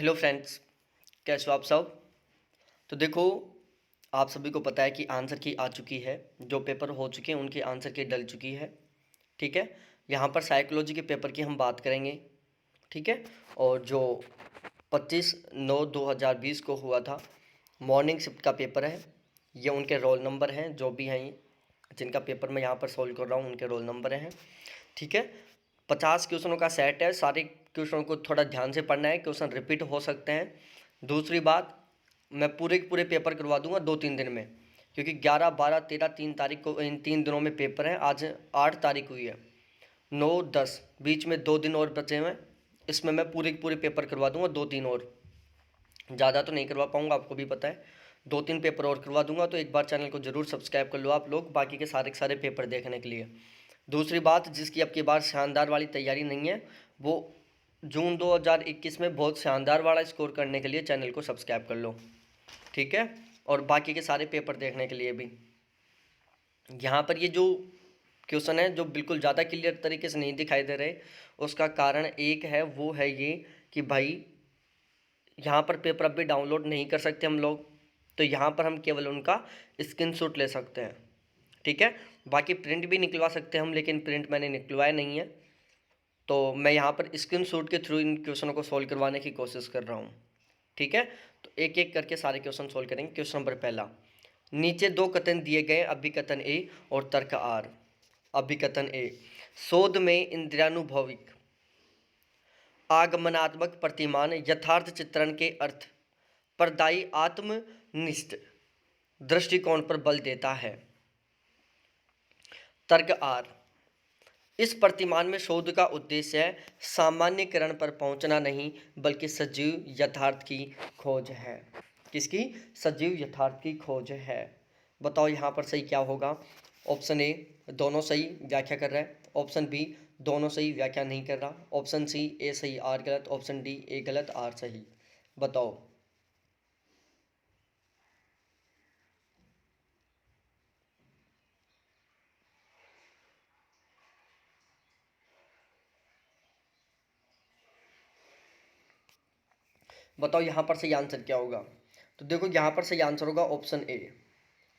Hello friends, कैसे हो आप सब। तो देखो, आप सभी को पता है कि आंसर की आ चुकी है। जो पेपर हो चुके हैं उनकी आंसर की डल चुकी है। ठीक है। यहाँ पर साइकोलॉजी के पेपर की हम बात करेंगे। ठीक है। और जो 25/9/2020 को हुआ था, मॉर्निंग शिफ्ट का पेपर है। ये उनके रोल नंबर हैं जो भी हैं, ये जिनका पेपर मैं यहाँ पर सॉल्व कर रहा हूँ उनके रोल नंबर हैं। ठीक है। 50 क्वेश्चनों का सेट है। सारे क्वेश्चनों को थोड़ा ध्यान से पढ़ना है, क्वेश्चन रिपीट हो सकते हैं। दूसरी बात, मैं पूरे के पूरे पेपर करवा दूंगा 2-3 दिन में, क्योंकि 11, 12, 13, 3 तारीख को इन 3 दिनों में पेपर हैं। आज 8 तारीख हुई है, 9, 10, बीच में 2 दिन और बचे हुए हैं। इसमें मैं पूरे के पूरे पेपर करवा दूंगा, 2-3 और। ज़्यादा तो नहीं करवा पाऊंगा, आपको भी पता है। 2-3 पेपर और करवा दूंगा। तो एक बार चैनल को ज़रूर सब्सक्राइब कर लो आप लोग, बाकी के सारे पेपर देखने के लिए। दूसरी बात, जिसकी अब की बार शानदार वाली तैयारी नहीं है, वो जून 2021 में बहुत शानदार वाला स्कोर करने के लिए चैनल को सब्सक्राइब कर लो। ठीक है। और बाकी के सारे पेपर देखने के लिए भी। यहाँ पर ये जो क्वेश्चन है जो बिल्कुल ज़्यादा क्लियर तरीके से नहीं दिखाई दे रहे, उसका कारण एक है, वो है ये कि भाई यहाँ पर पेपर अब भी डाउनलोड नहीं कर सकते हम लोग। तो यहाँ पर हम केवल उनका स्क्रीनशॉट ले सकते हैं। ठीक है। बाकी प्रिंट भी निकलवा सकते हैं हम, लेकिन प्रिंट मैंने निकलवाया नहीं है। तो मैं यहाँ पर स्क्रीनशॉट के थ्रू इन क्वेश्चनों को सॉल्व करवाने की कोशिश कर रहा हूँ। ठीक है। तो एक एक करके सारे क्वेश्चन सॉल्व करेंगे। क्वेश्चन नंबर पहला, नीचे 2 कथन दिए गए, अभिकथन ए और तर्क आर। अभिकथन ए, शोध में इंद्रियानुभविक आगमनात्मक प्रतिमान यथार्थ चित्रण के अर्थ परदायी आत्मनिष्ठ दृष्टिकोण पर बल देता है। तर्क आर, इस प्रतिमान में शोध का उद्देश्य है सामान्यकरण पर पहुंचना नहीं, बल्कि सजीव यथार्थ की खोज है। किसकी? सजीव यथार्थ की खोज है। बताओ यहाँ पर सही क्या होगा। ऑप्शन ए दोनों सही व्याख्या कर रहा है, ऑप्शन बी दोनों सही व्याख्या नहीं कर रहा, ऑप्शन सी ए सही आर गलत, ऑप्शन डी ए गलत आर सही। बताओ। बताओ यहाँ पर सही आंसर क्या होगा। तो देखो, यहाँ पर सही आंसर होगा ऑप्शन ए।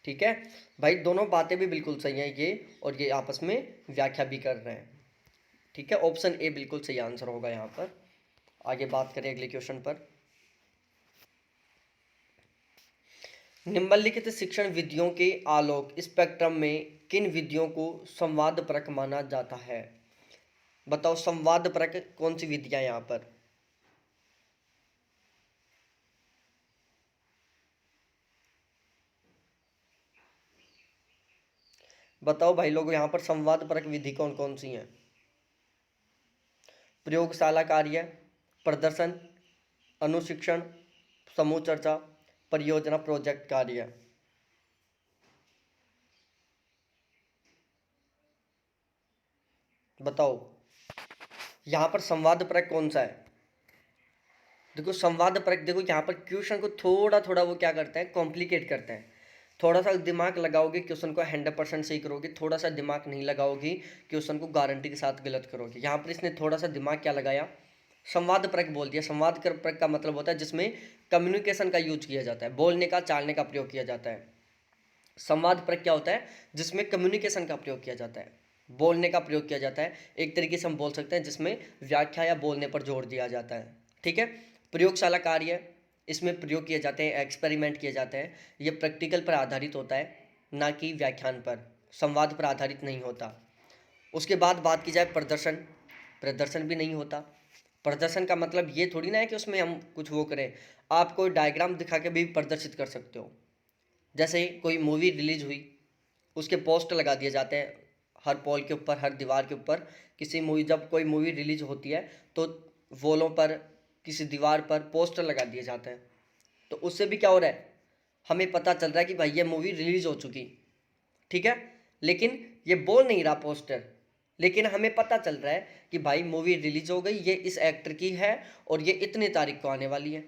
ठीक है भाई, दोनों बातें भी बिल्कुल सही हैं, ये और ये आपस में व्याख्या भी कर रहे हैं। ठीक है, ऑप्शन ए बिल्कुल सही आंसर होगा यहाँ पर। आगे बात करें अगले क्वेश्चन पर। निम्नलिखित शिक्षण विधियों के आलोक स्पेक्ट्रम में किन विधियों को संवादपरक माना जाता है। बताओ, संवादपरक कौन सी विधियां यहाँ पर। बताओ भाई लोग, यहाँ पर संवादपरक विधि कौन कौन सी हैं। प्रयोगशाला कार्य, प्रदर्शन, अनुशिक्षण, समूह चर्चा, परियोजना प्रोजेक्ट कार्य। बताओ यहाँ पर संवाद परक कौन सा है। देखो संवाद परक, देखो यहाँ पर क्वेश्चन को थोड़ा थोड़ा वो क्या करते हैं, कॉम्प्लिकेट करते हैं। थोड़ा सा दिमाग लगाओगे क्वेश्चन को 100% सही करोगे, थोड़ा सा दिमाग नहीं लगाओगे क्वेश्चन को गारंटी के साथ गलत करोगे। यहाँ पर इसने थोड़ा सा दिमाग क्या लगाया, संवाद परक बोल दिया। संवाद परक का मतलब होता है जिसमें कम्युनिकेशन का यूज किया जाता है, बोलने का चालने का प्रयोग किया जाता है। संवाद परक क्या होता है, जिसमें कम्युनिकेशन का प्रयोग किया जाता है, बोलने का प्रयोग किया जाता है। एक तरीके से हम बोल सकते हैं जिसमें व्याख्या या बोलने पर जोर दिया जाता है। ठीक है। प्रयोगशाला कार्य, इसमें प्रयोग किए जाते हैं, एक्सपेरिमेंट किए जाते हैं। ये प्रैक्टिकल पर आधारित होता है, ना कि व्याख्यान पर, संवाद पर आधारित नहीं होता। उसके बाद बात की जाए प्रदर्शन, प्रदर्शन भी नहीं होता। प्रदर्शन का मतलब ये थोड़ी ना है कि उसमें हम कुछ वो करें। आप कोई डायग्राम दिखा के भी प्रदर्शित कर सकते हो। जैसे कोई मूवी रिलीज हुई, उसके पोस्टर लगा दिए जाते हैं हर पॉल के ऊपर, हर दीवार के ऊपर। किसी मूवी, जब कोई मूवी रिलीज होती है तो वॉलों पर, किसी दीवार पर पोस्टर लगा दिए जाते हैं। तो उससे भी क्या हो रहा है, हमें पता चल रहा है कि भाई ये मूवी रिलीज हो चुकी। ठीक है। लेकिन ये बोल नहीं रहा पोस्टर, लेकिन हमें पता चल रहा है कि भाई मूवी रिलीज हो गई, ये इस एक्टर की है और ये इतनी तारीख को आने वाली है।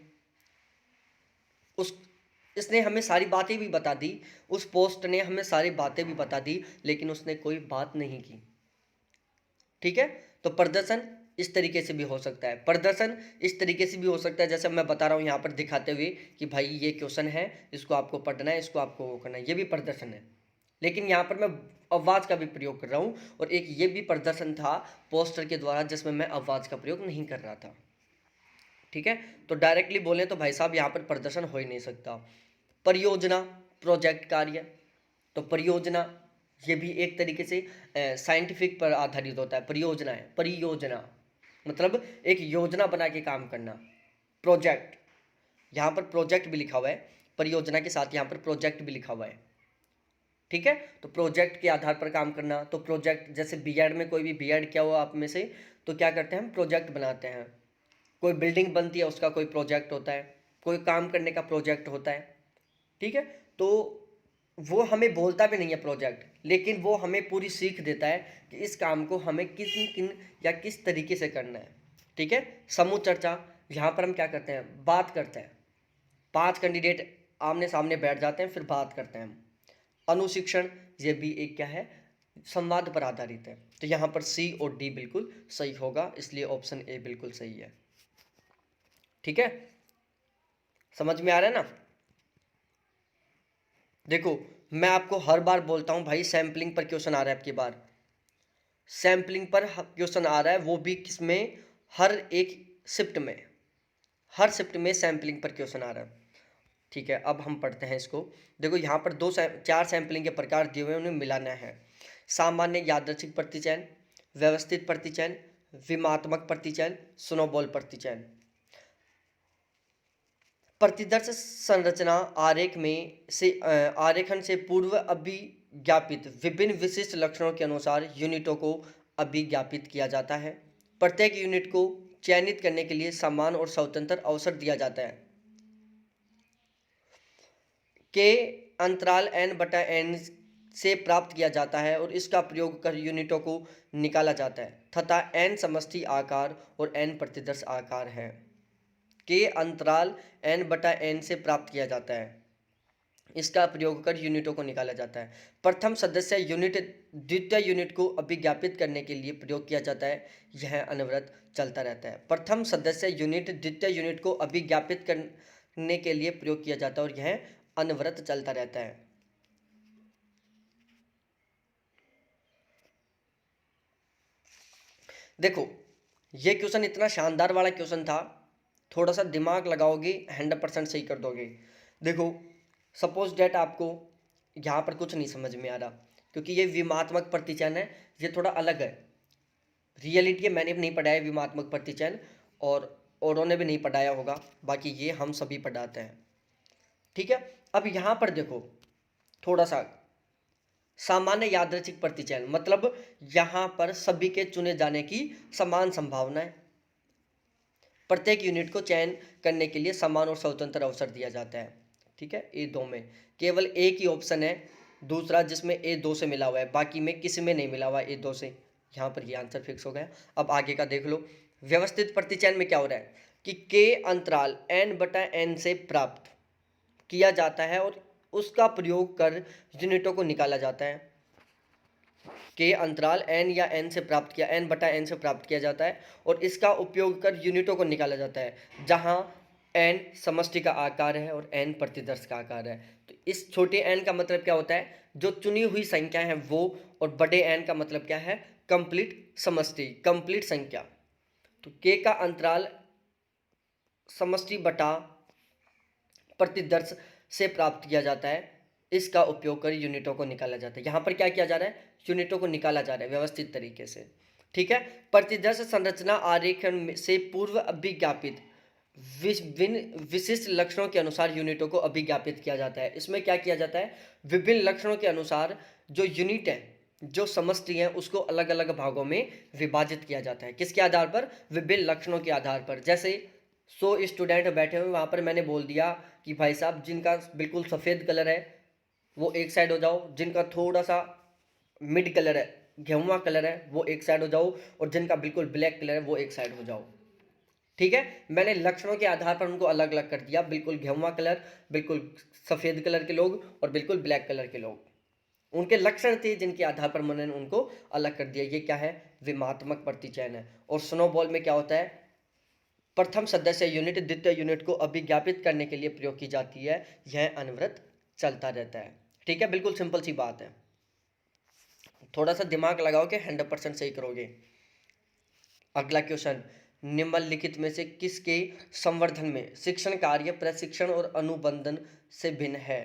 उस इसने हमें सारी बातें भी बता दी, उस पोस्ट ने हमें सारी बातें भी बता दी, लेकिन उसने कोई बात नहीं की। ठीक है। तो प्रदर्शन इस तरीके से भी हो सकता है, प्रदर्शन इस तरीके से भी हो सकता है, जैसे मैं बता रहा हूँ यहाँ पर दिखाते हुए कि भाई ये क्वेश्चन है, इसको आपको पढ़ना है, इसको आपको वो करना है, ये भी प्रदर्शन है। लेकिन यहाँ पर मैं आवाज़ का भी प्रयोग कर रहा हूँ, और एक ये भी प्रदर्शन था पोस्टर के द्वारा जिसमें मैं आवाज़ का प्रयोग नहीं कर रहा था। ठीक है, तो डायरेक्टली बोले तो भाई साहब यहाँ पर प्रदर्शन हो ही नहीं सकता। परियोजना, प्रोजेक्ट, कार्य, तो परियोजना ये भी एक तरीके से साइंटिफिक पर आधारित होता है। परियोजना है, परियोजना मतलब एक योजना बना के काम करना। प्रोजेक्ट, यहाँ पर प्रोजेक्ट भी लिखा हुआ है, परियोजना के साथ यहाँ पर प्रोजेक्ट भी लिखा हुआ है। ठीक है, तो प्रोजेक्ट के आधार पर काम करना, तो प्रोजेक्ट जैसे बीएड में कोई भी बीएड किया हुआ आप में से, तो क्या करते हैं हम प्रोजेक्ट बनाते हैं। कोई बिल्डिंग बनती है उसका कोई प्रोजेक्ट होता है, कोई काम करने का प्रोजेक्ट होता है। ठीक है, तो वो हमें बोलता भी नहीं है प्रोजेक्ट, लेकिन वो हमें पूरी सीख देता है कि इस काम को हमें किन किन या किस तरीके से करना है। ठीक है, समूह चर्चा, यहाँ पर हम क्या करते हैं, बात करते हैं। 5 कैंडिडेट आमने सामने बैठ जाते हैं, फिर बात करते हैं हम। अनुशिक्षण, ये भी एक क्या है, संवाद पर आधारित है। तो यहाँ पर सी और डी बिल्कुल सही होगा, इसलिए ऑप्शन ए बिल्कुल सही है। ठीक है, समझ में आ रहा है ना। देखो मैं आपको हर बार बोलता हूँ भाई, सैम्पलिंग पर क्वेश्चन आ रहा है आपकी बार, सैम्पलिंग पर क्वेश्चन आ रहा है, वो भी किसमें, हर एक शिफ्ट में, हर शिफ्ट में सैम्पलिंग पर क्वेश्चन आ रहा है। ठीक है, अब हम पढ़ते हैं इसको। देखो यहाँ पर 4 सैम्पलिंग के प्रकार दिए हुए हैं, उन्हें मिलाना है। सामान्य यादृच्छिक प्रतिचयन, व्यवस्थित प्रतिचयन, विमात्मक प्रतिचयन, स्नोबॉल प्रतिचयन। प्रतिदर्श संरचना आरेख में से आरेखन से पूर्व अभिज्ञापित विभिन्न विशिष्ट लक्षणों के अनुसार यूनिटों को अभिज्ञापित किया जाता है। प्रत्येक यूनिट को चयनित करने के लिए समान और स्वतंत्र अवसर दिया जाता है। के अंतराल n/n से प्राप्त किया जाता है और इसका प्रयोग कर यूनिटों को निकाला जाता है तथा n समष्टि आकार और n प्रतिदर्श आकार है। के अंतराल n/n से प्राप्त किया जाता है, इसका प्रयोग कर यूनिटों को निकाला जाता है। प्रथम सदस्य यूनिट द्वितीय यूनिट को अभिज्ञापित करने के लिए प्रयोग किया जाता है, यह अनवरत चलता रहता है। प्रथम सदस्य यूनिट द्वितीय यूनिट को अभिज्ञापित करने के लिए प्रयोग किया जाता है और यह अनवरत चलता रहता है। देखो ये क्वेश्चन इतना शानदार वाला क्वेश्चन था, थोड़ा सा दिमाग लगाओगे 100% सही कर दोगे। देखो सपोज डेट आपको यहाँ पर कुछ नहीं समझ में आ रहा, क्योंकि ये विमात्मक प्रतिचयन है, ये थोड़ा अलग है। रियलिटी मैंने भी नहीं पढ़ाया विमात्मक प्रतिचयन, और औरों ने भी नहीं पढ़ाया होगा, बाकी ये हम सभी पढ़ाते हैं। ठीक है, अब यहाँ पर देखो थोड़ा सा सामान्य यादृच्छिक प्रतिचयन, मतलब यहाँ पर सभी के चुने जाने की समान संभावना है। प्रत्येक यूनिट को चयन करने के लिए समान और स्वतंत्र अवसर दिया जाता है। ठीक है, A2 में केवल एक ही ऑप्शन है दूसरा जिसमें A2 से मिला हुआ है, बाकी में किसी में नहीं मिला हुआ A2 से। यहाँ पर ये आंसर फिक्स हो गया। अब आगे का देख लो। व्यवस्थित प्रतिचयन में क्या हो रहा है कि के अंतराल n/n से प्राप्त किया जाता है और उसका प्रयोग कर यूनिटों को निकाला जाता है। के अंतराल n या n से प्राप्त किया n/n से प्राप्त किया जाता है और इसका उपयोग कर यूनिटों को निकाला जाता है, जहां n समष्टि का आकार है और n प्रतिदर्श का आकार है। तो इस छोटे n का मतलब क्या होता है, जो चुनी हुई संख्या है वो, और बड़े n का मतलब क्या है, कंप्लीट समष्टि, कंप्लीट संख्या। तो k का अंतराल समष्टि बटा प्रतिदर्श से प्राप्त किया जाता है, इसका उपयोग कर यूनिटों को निकाला जाता है। यहाँ पर क्या किया जा रहा है, यूनिटों को निकाला जा रहा है व्यवस्थित तरीके से। ठीक है, प्रतिदर्श संरचना आरेखन से पूर्व अभिज्ञापित विशिष्ट लक्षणों के अनुसार यूनिटों को अभिज्ञापित किया जाता है। इसमें क्या किया जाता है, विभिन्न लक्षणों के अनुसार जो यूनिट है, जो समष्टि है, उसको अलग अलग भागों में विभाजित किया जाता है। किसके आधार पर, विभिन्न लक्षणों के आधार पर। जैसे 100 स्टूडेंट बैठे हुए, वहाँ पर मैंने बोल दिया कि भाई साहब जिनका बिल्कुल सफ़ेद कलर है वो एक साइड हो जाओ, जिनका थोड़ा सा मिड कलर है, गेहुआ कलर है, वो एक साइड हो जाओ, और जिनका बिल्कुल ब्लैक कलर है वो एक साइड हो जाओ। ठीक है, मैंने लक्षणों के आधार पर उनको अलग अलग कर दिया, बिल्कुल गेहुआ कलर, बिल्कुल सफ़ेद कलर के लोग और बिल्कुल ब्लैक कलर के लोग। उनके लक्षण थे जिनके आधार पर मैंने उनको अलग कर दिया। ये क्या है? विमात्मक प्रतिचयन है। और स्नोबॉल में क्या होता है? प्रथम सदस्य यूनिट द्वितीय यूनिट को अभिज्ञापित करने के लिए प्रयोग की जाती है। यह अनवरत चलता रहता है। ठीक है, बिल्कुल सिंपल सी बात है। थोड़ा सा दिमाग लगाओ कि 100% सही करोगे। अगला क्वेश्चन, निम्नलिखित में से किसके संवर्धन में शिक्षण कार्य प्रशिक्षण और अनुबंधन से भिन्न है?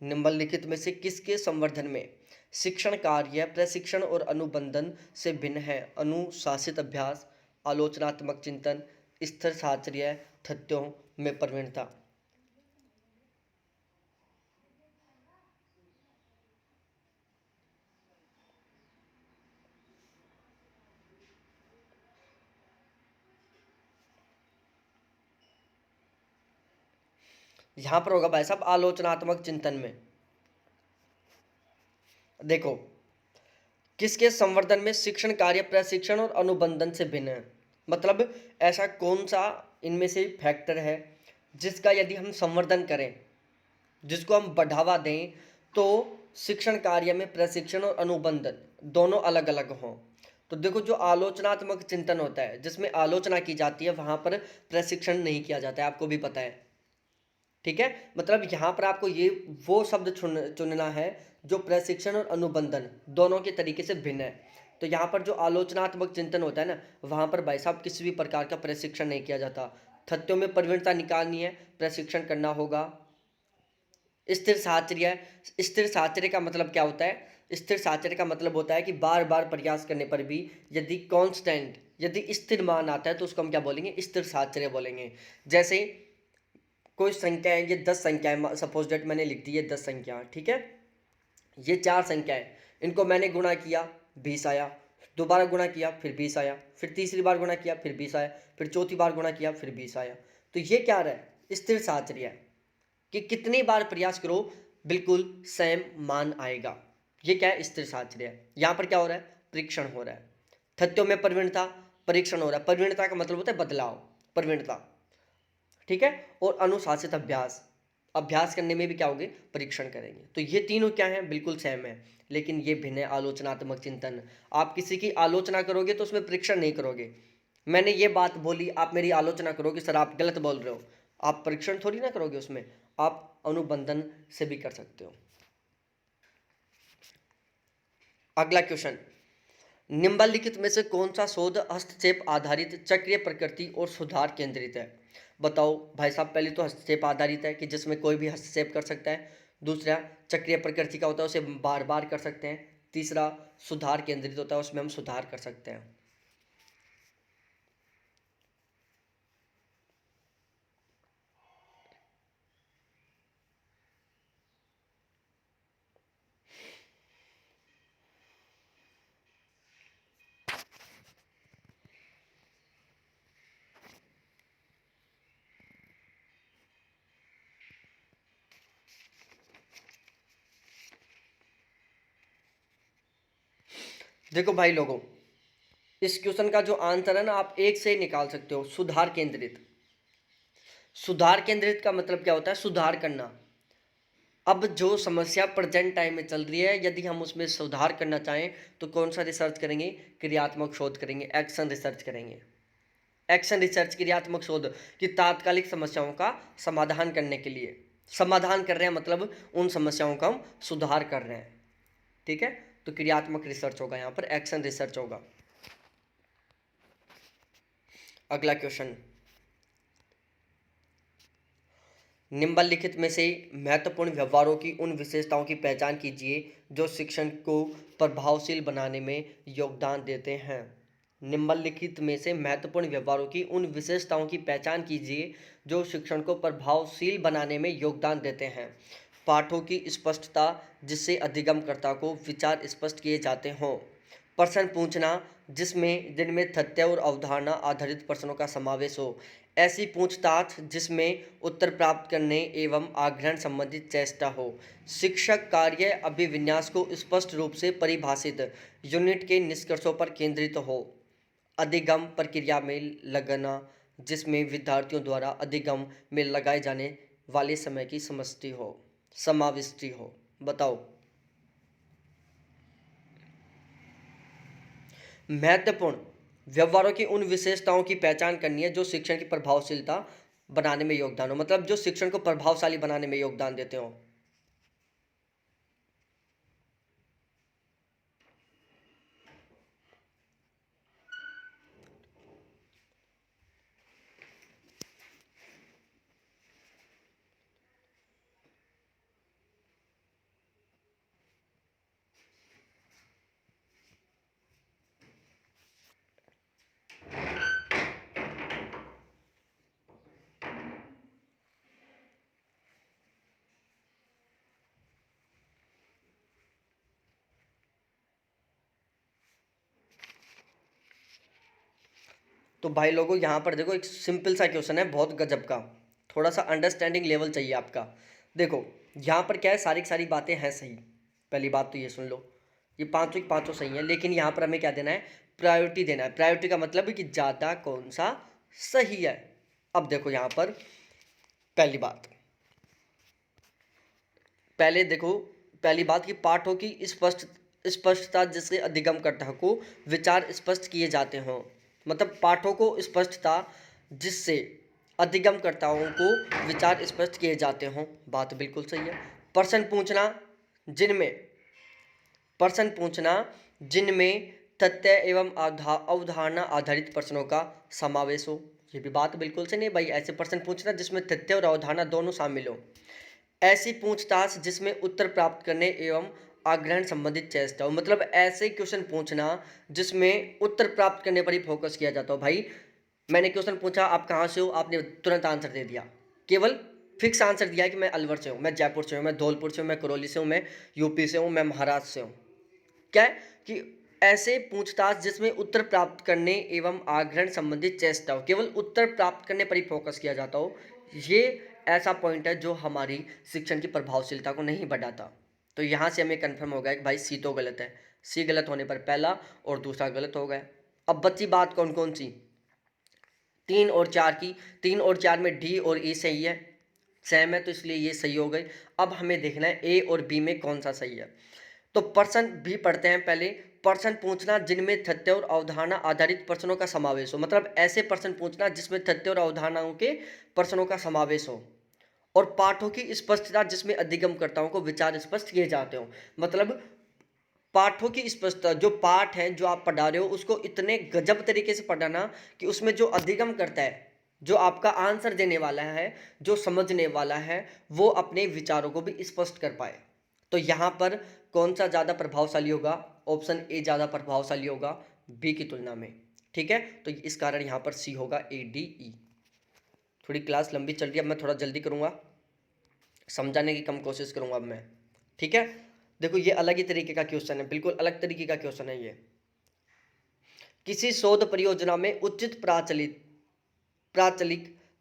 निम्नलिखित में से किसके संवर्धन में शिक्षण कार्य प्रशिक्षण और अनुबंधन से भिन्न है? अनुशासित अभ्यास, आलोचनात्मक चिंतन, स्थिर साहचर्य, तथ्यों में प्रवीणता। यहां पर होगा भाई साहब आलोचनात्मक चिंतन में। देखो, किसके संवर्धन में शिक्षण कार्य प्रशिक्षण और अनुबंधन से भिन्न है, मतलब ऐसा कौन सा इनमें से फैक्टर है जिसका यदि हम संवर्धन करें, जिसको हम बढ़ावा दें, तो शिक्षण कार्य में प्रशिक्षण और अनुबंधन दोनों अलग अलग हों। तो देखो, जो आलोचनात्मक चिंतन होता है जिसमें आलोचना की जाती है, वहां पर प्रशिक्षण नहीं किया जाता है, आपको भी पता है। ठीक है, मतलब यहाँ पर आपको ये वो शब्द चुनना है जो प्रशिक्षण और अनुबंधन दोनों के तरीके से भिन्न है। तो यहाँ पर जो आलोचनात्मक चिंतन होता है ना, वहाँ पर भाई साहब किसी भी प्रकार का प्रशिक्षण नहीं किया जाता। तथ्यों में प्रवीणता निकालनी है, प्रशिक्षण करना होगा। स्थिर साहचर्य, स्थिर साहचर्य का मतलब क्या होता है? स्थिर साहचर्य का मतलब होता है कि बार बार प्रयास करने पर भी यदि कांस्टेंट, यदि स्थिर मान आता है तो उसको हम क्या बोलेंगे? स्थिर साहचर्य बोलेंगे। जैसे कोई संख्या है, ये 10 संख्या है, सपोज डेट मैंने लिख दी है 10 संख्या, ठीक है। ये 4 संख्या है, इनको मैंने गुणा किया 20 आया, दोबारा गुणा किया फिर 20 आया, फिर तीसरी बार गुणा किया फिर 20 आया, फिर चौथी बार गुणा किया फिर 20 आया। तो ये क्या रहा है? स्थिर साहचर्य है कि कितनी बार प्रयास करो बिल्कुल सेम मान आएगा। ये क्या है? स्थिर साहचर्य है। यहाँ पर क्या हो रहा है? परीक्षण हो रहा है। तथ्यों में प्रवीणता, परीक्षण हो रहा है। प्रवीणता का मतलब होता है बदलाव, प्रवीणता, ठीक है। और अनुशासित अभ्यास, अभ्यास करने में भी क्या होगे? परीक्षण करेंगे। तो ये तीनों क्या हैं? बिल्कुल सेम है, लेकिन ये भिन्न है। आलोचनात्मक चिंतन, आप किसी की आलोचना करोगे तो उसमें परीक्षण नहीं करोगे। मैंने ये बात बोली, आप मेरी आलोचना करोगे, सर आप गलत बोल रहे हो, आप परीक्षण थोड़ी ना करोगे उसमें, आप अनुबंधन से भी कर सकते हो। अगला क्वेश्चन, निम्नलिखित में से कौन सा शोध हस्तक्षेप आधारित, चक्रीय प्रकृति और सुधार केंद्रित है? बताओ भाई साहब। पहले तो हस्तक्षेप आधारित है कि जिसमें कोई भी हस्तक्षेप कर सकता है। दूसरा, चक्रीय प्रकृति का होता है, उसे बार बार कर सकते हैं। तीसरा, सुधार केंद्रित होता है, उसमें हम सुधार कर सकते हैं। देखो भाई लोगों, इस क्वेश्चन का जो आंसर है ना, आप एक से ही निकाल सकते हो, सुधार केंद्रित। सुधार केंद्रित का मतलब क्या होता है? सुधार करना। अब जो समस्या प्रेजेंट टाइम में चल रही है, यदि हम उसमें सुधार करना चाहें तो कौन सा रिसर्च करेंगे? क्रियात्मक शोध करेंगे, एक्शन रिसर्च करेंगे। एक्शन रिसर्च, क्रियात्मक शोध, कि तात्कालिक समस्याओं का समाधान करने के लिए, समाधान कर रहे हैं मतलब उन समस्याओं का हम सुधार कर रहे हैं। ठीक है, तो क्रियात्मक रिसर्च होगा, यहाँ पर एक्शन रिसर्च होगा। अगला क्वेश्चन, निम्नलिखित में से महत्वपूर्ण व्यवहारों की उन विशेषताओं की पहचान कीजिए जो शिक्षण को प्रभावशील बनाने में योगदान देते हैं। निम्नलिखित में से महत्वपूर्ण व्यवहारों की उन विशेषताओं की पहचान कीजिए जो शिक्षण को प्रभावशील बनाने में योगदान देते हैं। पाठों की स्पष्टता, जिससे अधिगमकर्ता को विचार स्पष्ट किए जाते हों। प्रश्न पूछना, जिनमें तथ्य और अवधारणा आधारित प्रश्नों का समावेश हो। ऐसी पूछताछ जिसमें उत्तर प्राप्त करने एवं आग्रहण संबंधित चेष्टा हो। शिक्षक कार्य अभिविन्यास को स्पष्ट रूप से परिभाषित, यूनिट के निष्कर्षों पर केंद्रित हो। अधिगम प्रक्रिया में लगना, जिसमें विद्यार्थियों द्वारा अधिगम में लगाए जाने वाले समय की समष्टि हो, समाविष्टि हो। बताओ। महत्वपूर्ण व्यवहारों की उन विशेषताओं की पहचान करनी है जो शिक्षण की प्रभावशीलता बनाने में योगदान हो, मतलब जो शिक्षण को प्रभावशाली बनाने में योगदान देते हो। तो भाई लोगों यहाँ पर देखो, एक सिंपल सा क्वेश्चन है, बहुत गजब का। थोड़ा सा अंडरस्टैंडिंग लेवल चाहिए आपका। देखो यहाँ पर क्या है, सारी की सारी बातें हैं सही। पहली बात तो ये सुन लो, ये पांचों की पांचों सही हैं, लेकिन यहाँ पर हमें क्या देना है, प्रायोरिटी देना है। प्रायोरिटी का मतलब है कि ज़्यादा कौन सा सही है। अब देखो यहाँ पर पहली बात, पहले देखो, पहली बात कि पाठों की स्पष्टता जिससे अधिगमकर्ता को विचार स्पष्ट किए जाते हों, मतलब पाठों को स्पष्टता जिससे अधिगमकर्ताओं को विचार स्पष्ट किए जाते हों, बात बिल्कुल सही है। प्रश्न पूछना जिनमें प्रश्न पूछना जिनमें तथ्य एवं अवधारणा आधारित प्रश्नों का समावेश हो, ये भी बात बिल्कुल सही नहीं भाई। ऐसे प्रश्न पूछना जिसमें तथ्य और अवधारणा दोनों शामिल हो। ऐसी पूछताछ जिसमें उत्तर प्राप्त करने एवं आग्रहण संबंधित चेष्टा हो, मतलब ऐसे क्वेश्चन पूछना जिसमें उत्तर प्राप्त करने पर ही फोकस किया जाता हो। भाई मैंने क्वेश्चन पूछा, आप कहाँ से हो, आपने तुरंत आंसर दे दिया, केवल फिक्स आंसर दिया कि मैं अलवर से हूँ, मैं जयपुर से हूँ, मैं धौलपुर से हूँ, मैं करौली से हूँ, मैं यूपी से हूँ, मैं महाराष्ट्र से हूँ। क्या है कि ऐसे पूछताछ जिसमें उत्तर प्राप्त करने एवं आग्रहण संबंधित चेष्टा हो, केवल उत्तर प्राप्त करने पर ही फोकस किया जाता हो, ये ऐसा पॉइंट है जो हमारी शिक्षण की प्रभावशीलता को नहीं बढ़ाता। तो यहाँ से हमें कंफर्म हो गया कि भाई सी तो गलत है। सी गलत होने पर पहला और दूसरा गलत हो गया। अब बची बात कौन कौन सी, 3 और 4 की। 3 और 4 में डी और ई सही है, सेम है, तो इसलिए ये सही हो गई। अब हमें देखना है ए और बी में कौन सा सही है। तो प्रश्न भी पढ़ते हैं पहले। प्रश्न पूछना जिनमें तथ्य और अवधारणा आधारित प्रश्नों का समावेश हो, मतलब ऐसे प्रश्न पूछना जिसमें तथ्य और अवधारणाओं के प्रश्नों का समावेश हो। और पाठों की स्पष्टता जिसमें अधिगमकर्ताओं को विचार स्पष्ट किए जाते हो, मतलब पाठों की स्पष्टता, जो पाठ है जो आप पढ़ा रहे हो उसको इतने गजब तरीके से पढ़ाना कि उसमें जो अधिगम करता है, जो आपका आंसर देने वाला है, जो समझने वाला है, वो अपने विचारों को भी स्पष्ट कर पाए। तो यहाँ पर कौन सा ज़्यादा प्रभावशाली होगा, ऑप्शन ए ज़्यादा प्रभावशाली होगा बी की तुलना में। ठीक है, तो इस कारण यहाँ पर सी होगा, ए डी ई। थोड़ी क्लास लंबी चल रही है, अब मैं थोड़ा जल्दी करूँगा, समझाने की कम कोशिश करूँगा अब मैं। ठीक है, देखो ये अलग ही तरीके का क्वेश्चन है, बिल्कुल अलग तरीके का क्वेश्चन है ये। किसी शोध परियोजना में उचित प्राचलिक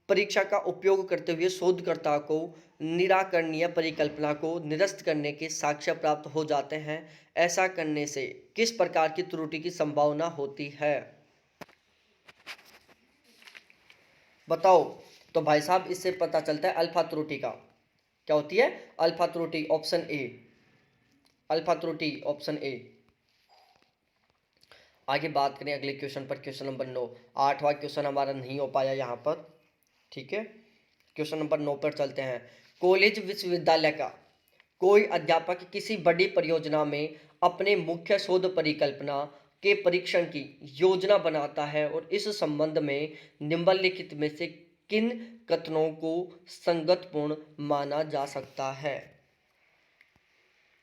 परीक्षा का उपयोग करते हुए शोधकर्ता को निराकरणीय परिकल्पना को निरस्त करने के साक्ष्य प्राप्त हो जाते हैं। ऐसा करने से किस प्रकार की त्रुटि की संभावना होती है, बताओ। तो भाई साहब इससे पता चलता है अल्फा त्रुटि का, क्या होती है, अल्फा त्रुटि, ऑप्शन ए, अल्फा त्रुटि ऑप्शन ए। आगे बात करें अगले क्वेश्चन पर, क्वेश्चन नंबर 9। 8वां क्वेश्चन हमारा नहीं हो पाया यहाँ पर। ठीक है, क्वेश्चन नंबर 9 पर चलते हैं। कॉलेज विश्वविद्यालय का कोई अध्यापक किसी बड़ी परियोजना में अपने मुख्य शोध परिकल्पना के परीक्षण की योजना बनाता है और इस संबंध में निम्नलिखित में से किन कथनों को संगतपूर्ण माना जा सकता है।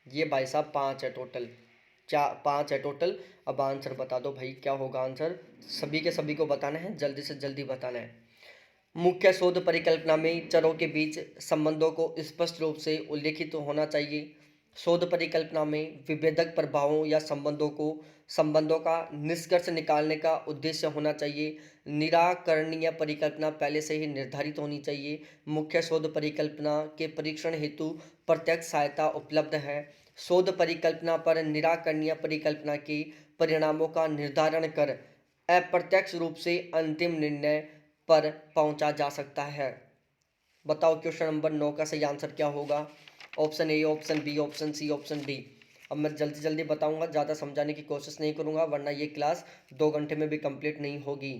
ये भाई साहब 5 है टोटल, 5 है टोटल। अब आंसर बता दो भाई, क्या होगा आंसर, सभी के सभी को बताना है, जल्दी से जल्दी बताना है। मुख्य शोध परिकल्पना में चरों के बीच संबंधों को स्पष्ट रूप से उल्लेखित होना चाहिए। शोध परिकल्पना में विभेदक प्रभावों या संबंधों का निष्कर्ष निकालने का उद्देश्य होना चाहिए। निराकरणीय परिकल्पना पहले से ही निर्धारित होनी चाहिए। मुख्य शोध परिकल्पना के परीक्षण हेतु प्रत्यक्ष सहायता उपलब्ध है। शोध परिकल्पना पर निराकरणीय परिकल्पना के परिणामों का निर्धारण कर अप्रत्यक्ष रूप से अंतिम निर्णय पर पहुंचा जा सकता है। बताओ क्वेश्चन नंबर 9 का सही आंसर क्या होगा। Option A, option B, option C, option D. अब मैं जल्दी जल्दी बताऊंगा, ज़्यादा समझाने की कोशिश नहीं करूंगा वरना ये क्लास 2 घंटे में भी कंप्लीट नहीं होगी।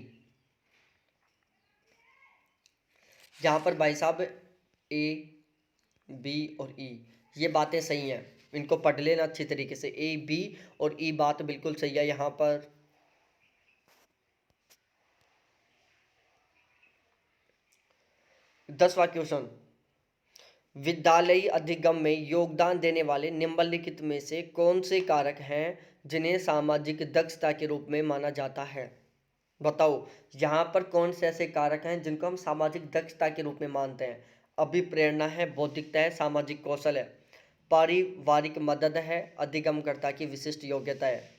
यहाँ पर भाई साहब ए, बी और ई ये बातें सही हैं, इनको पढ़ लेना अच्छी तरीके से। ए, बी और ई बात बिल्कुल सही है। यहाँ पर 10वां क्वेश्चन, विद्यालयी अधिगम में योगदान देने वाले निम्नलिखित में से कौन से कारक हैं जिन्हें सामाजिक दक्षता के रूप में माना जाता है? बताओ यहाँ पर कौन से ऐसे कारक हैं जिनको हम सामाजिक दक्षता के रूप में मानते हैं? अभिप्रेरणा है, बौद्धिकता है, सामाजिक कौशल है, पारिवारिक मदद है, अधिगमकर्ता की विशिष्ट योग्यता है।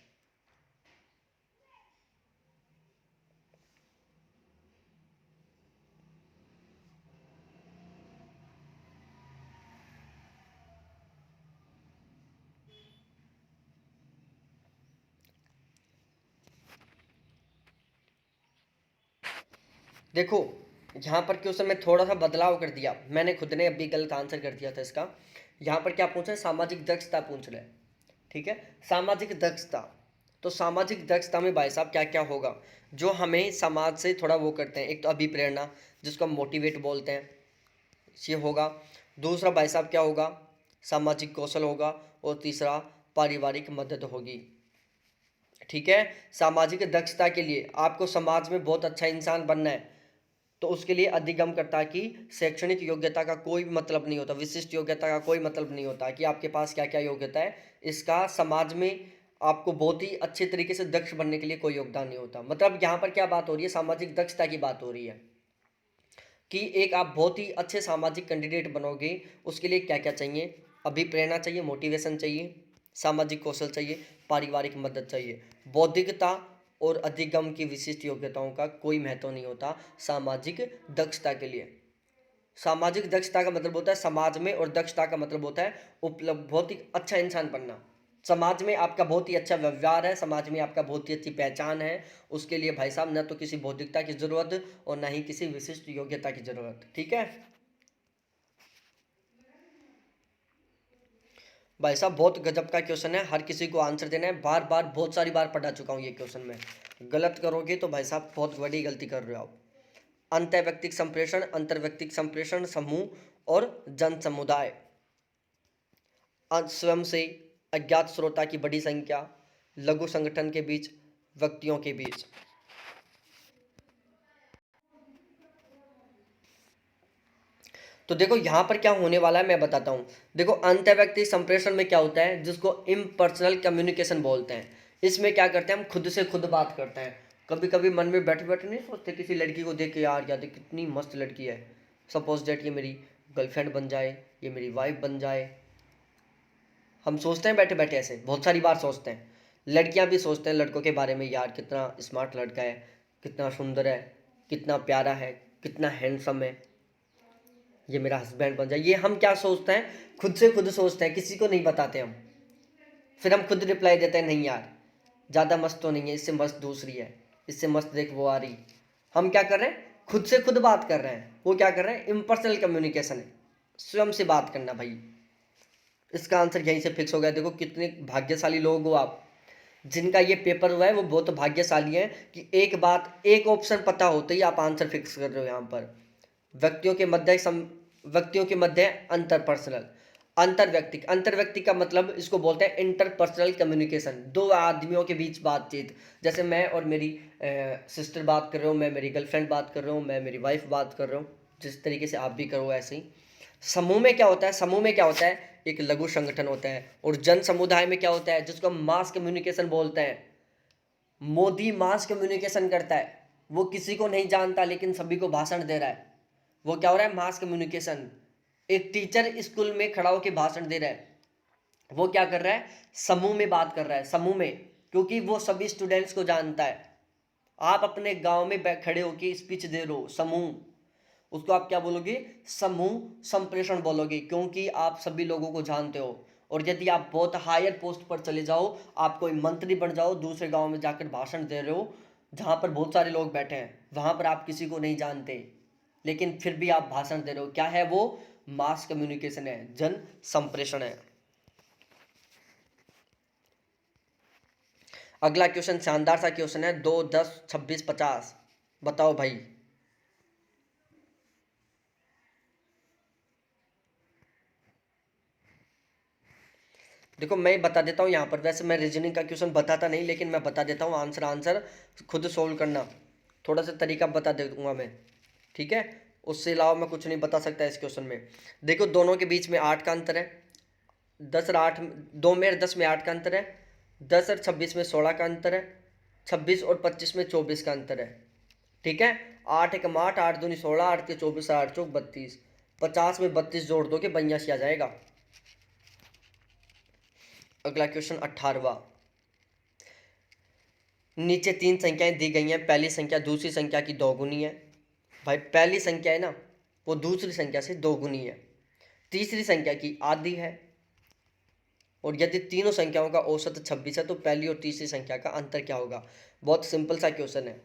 देखो यहाँ पर क्वेश्चन में थोड़ा सा बदलाव कर दिया, मैंने खुद ने अभी गलत आंसर कर दिया था इसका। यहाँ पर क्या पूछ रहे हैं? सामाजिक दक्षता पूछ रहे हैं, ठीक है। सामाजिक दक्षता, तो सामाजिक दक्षता में भाई साहब क्या क्या होगा जो हमें समाज से थोड़ा वो करते हैं? एक तो अभिप्रेरणा जिसको हम मोटिवेट बोलते हैं, ये होगा। दूसरा भाई साहब क्या होगा? सामाजिक कौशल होगा। और तीसरा पारिवारिक मदद होगी, ठीक है। सामाजिक दक्षता के लिए आपको समाज में बहुत अच्छा इंसान बनना है तो उसके लिए अधिगमकर्ता की शैक्षणिक योग्यता का कोई मतलब नहीं होता, विशिष्ट योग्यता का कोई मतलब नहीं होता कि आपके पास क्या क्या योग्यता है। इसका समाज में आपको बहुत ही अच्छे तरीके से दक्ष बनने के लिए कोई योगदान नहीं होता। मतलब यहाँ पर क्या बात हो रही है? सामाजिक दक्षता की बात हो रही है कि एक आप बहुत ही अच्छे सामाजिक कैंडिडेट बनोगे उसके लिए क्या क्या चाहिए? अभिप्रेरणा चाहिए, मोटिवेशन चाहिए, सामाजिक कौशल चाहिए, पारिवारिक मदद चाहिए। बौद्धिकता और अधिगम की विशिष्ट योग्यताओं का कोई महत्व नहीं होता सामाजिक दक्षता के लिए। सामाजिक दक्षता का मतलब होता है समाज में, और दक्षता का मतलब होता है उपलब्ध, बहुत ही अच्छा इंसान बनना। समाज में आपका बहुत ही अच्छा व्यवहार है, समाज में आपका बहुत ही अच्छी पहचान है, उसके लिए भाई साहब न तो किसी बौद्धिकता की जरूरत और ना ही किसी विशिष्ट योग्यता की जरूरत, ठीक है। भाई साहब बहुत गजब का क्वेश्चन है, हर किसी को आंसर देना है। बार बार बहुत सारी बार पढ़ा चुका हूँ ये क्वेश्चन में। गलत करोगे तो भाई साहब बहुत बड़ी गलती कर रहे हो आप। अंतर्व्यक्तिक संप्रेषण, अंतर्व्यक्तिक संप्रेषण, समूह और जन समुदाय, स्वयं से, अज्ञात श्रोता की बड़ी संख्या, लघु संगठन के बीच, व्यक्तियों के बीच। तो देखो यहाँ पर क्या होने वाला है मैं बताता हूँ। देखो अंतर्व्यक्तिक संप्रेषण में क्या होता है, जिसको इम्पर्सनल कम्युनिकेशन बोलते हैं। इसमें क्या करते हैं? हम खुद से खुद बात करते हैं। कभी कभी मन में बैठे बैठे नहीं सोचते किसी लड़की को देख के, यार यार कितनी मस्त लड़की है, सपोज डेट ये मेरी गर्लफ्रेंड बन जाए, ये मेरी वाइफ बन जाए। हम सोचते हैं बैठे बैठे, ऐसे बहुत सारी बार सोचते हैं। लड़कियां भी सोचते हैं लड़कों के बारे में, यार कितना स्मार्ट लड़का है, कितना सुंदर है, कितना प्यारा है, कितना हैंडसम है, ये मेरा हस्बैंड बन जाए। ये हम क्या सोचते हैं? खुद से खुद सोचते हैं, किसी को नहीं बताते हम। फिर हम खुद रिप्लाई देते हैं, नहीं यार ज़्यादा मस्त तो नहीं है, इससे मस्त दूसरी है, इससे मस्त देख वो आ रही। हम क्या कर रहे हैं? खुद से खुद बात कर रहे हैं। वो क्या कर रहे हैं? इम्पर्सनल कम्युनिकेशन है, स्वयं से बात करना भाई। इसका आंसर यहीं से फिक्स हो गया। देखो कितने भाग्यशाली लोग हो आप, जिनका ये पेपर हुआ है वो बहुत भाग्यशाली हैं कि एक बात, एक ऑप्शन पता होते ही आप आंसर फिक्स कर रहे हो। यहाँ पर व्यक्तियों के मध्य व्यक्तियों के मध्य अंतरपर्सनल, अंतर्व्यक्तिक, अंतर्व्यक्ति का मतलब इसको बोलते हैं इंटरपर्सनल कम्युनिकेशन, दो आदमियों के बीच बातचीत। जैसे मैं और मेरी सिस्टर बात कर रहे हो, मैं मेरी गर्लफ्रेंड बात कर रहा हूँ, मैं मेरी वाइफ बात कर रहा हूँ, जिस तरीके से आप भी करो ऐसे ही। समूह में क्या होता है? समूह में क्या होता है? एक लघु संगठन होता है। और जन समुदाय में क्या होता है? जिसको हम मास कम्युनिकेशन बोलते हैं। मोदी मास कम्युनिकेशन करता है, वो किसी को नहीं जानता लेकिन सभी को भाषण दे रहा है। वो क्या हो रहा है? Mass communication. एक टीचर स्कूल में खड़ा होकर भाषण दे रहा है, वो क्या कर रहा है? समूह में बात कर रहा है, समूह में, क्योंकि वो सभी स्टूडेंट्स को जानता है। आप अपने गांव में खड़े होकर स्पीच दे रहे हो, समूह, उसको आप क्या बोलोगे? समूह संप्रेषण बोलोगे, क्योंकि आप सभी लोगों को जानते हो। और यदि आप बहुत हायर पोस्ट पर चले जाओ, आप कोई मंत्री बन जाओ, दूसरे गांव में जाकर भाषण दे रहे हो जहां पर बहुत सारे लोग बैठे हैं, वहां पर आप किसी को नहीं जानते लेकिन फिर भी आप भाषण दे रहे हो, क्या है वो? मास कम्युनिकेशन है, जन संप्रेषण है। अगला क्वेश्चन शानदार सा क्वेश्चन है, 2, 10, 26, 50। बताओ भाई। देखो मैं बता देता हूँ यहाँ पर, वैसे मैं रीजनिंग का क्वेश्चन बताता नहीं, लेकिन मैं बता देता हूँ आंसर खुद सोल्व करना, थोड़ा सा तरीका बता दूंगा मैं, ठीक है। उससे अलावा मैं कुछ नहीं बता सकता इस क्वेश्चन में। देखो दोनों के बीच में 8 का अंतर है, 10 और 8, 2 में और 10 में 8 का अंतर है, 10 और 26 में 16 का अंतर है, 26 और 25 में 24 का अंतर है, ठीक है। 8 एकम 8, 8 दूनी 16, 8 के 24, 8 चौक 32, 50 में 32 जोड़ दो कि 82 आ जाएगा। अगला क्वेश्चन 18वां। नीचे 3 संख्याएं दी गई हैं, पहली संख्या दूसरी संख्या की दोगुनी है। भाई पहली संख्या है ना, वो दूसरी संख्या से दोगुनी है। तीसरी संख्या की आधी है। और यदि तीनों संख्याओं का औसत 26 है तो पहली और तीसरी संख्या का अंतर क्या होगा। बहुत सिंपल सा क्वेश्चन है।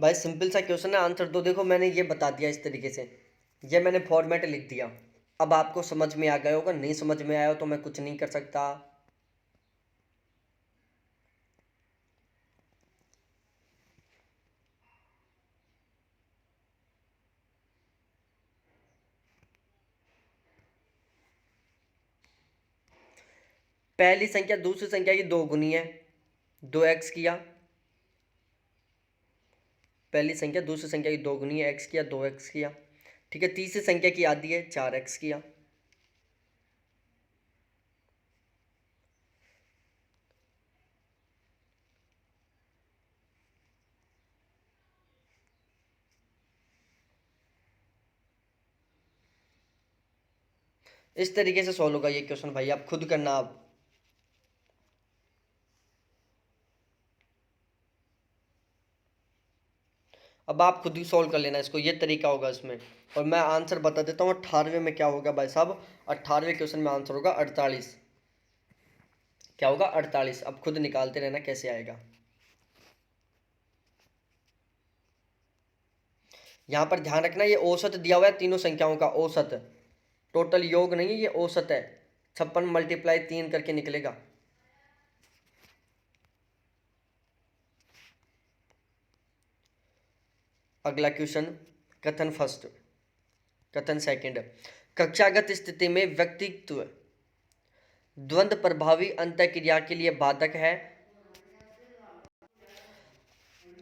भाई सिंपल सा क्वेश्चन है, आंसर दो। देखो मैंने ये बता दिया इस तरीके से, ये मैंने फॉर्मेट लिख दिया। अब आपको समझ में आ गया होगा, नहीं समझ में आया हो तो मैं कुछ नहीं कर सकता। पहली संख्या दूसरी संख्या की दोगुनी है, 2x किया। पहली संख्या दूसरी संख्या की दोगुनी है, x किया, 2x किया, ठीक है। तीसरी संख्या की आधी है, 4x किया। इस तरीके से सॉल्व होगा ये क्वेश्चन भाई, आप खुद करना। आप अब आप खुद ही सॉल्व कर लेना इसको, ये तरीका होगा इसमें। और मैं आंसर बता देता हूँ 18वें में क्या होगा भाई साहब। 18वें क्वेश्चन में आंसर होगा 48। क्या होगा? 48। अब खुद निकालते रहना कैसे आएगा। यहाँ पर ध्यान रखना, ये औसत दिया हुआ है तीनों संख्याओं का, औसत, टोटल योग नहीं है, ये औसत है। 56 मल्टीप्लाई 3 करके निकलेगा। अगला क्वेश्चन, कथन फर्स्ट, कथन सेकंड। कक्षागत स्थिति में व्यक्तित्व द्वंद्व प्रभावी अंतःक्रिया के लिए बाधक है।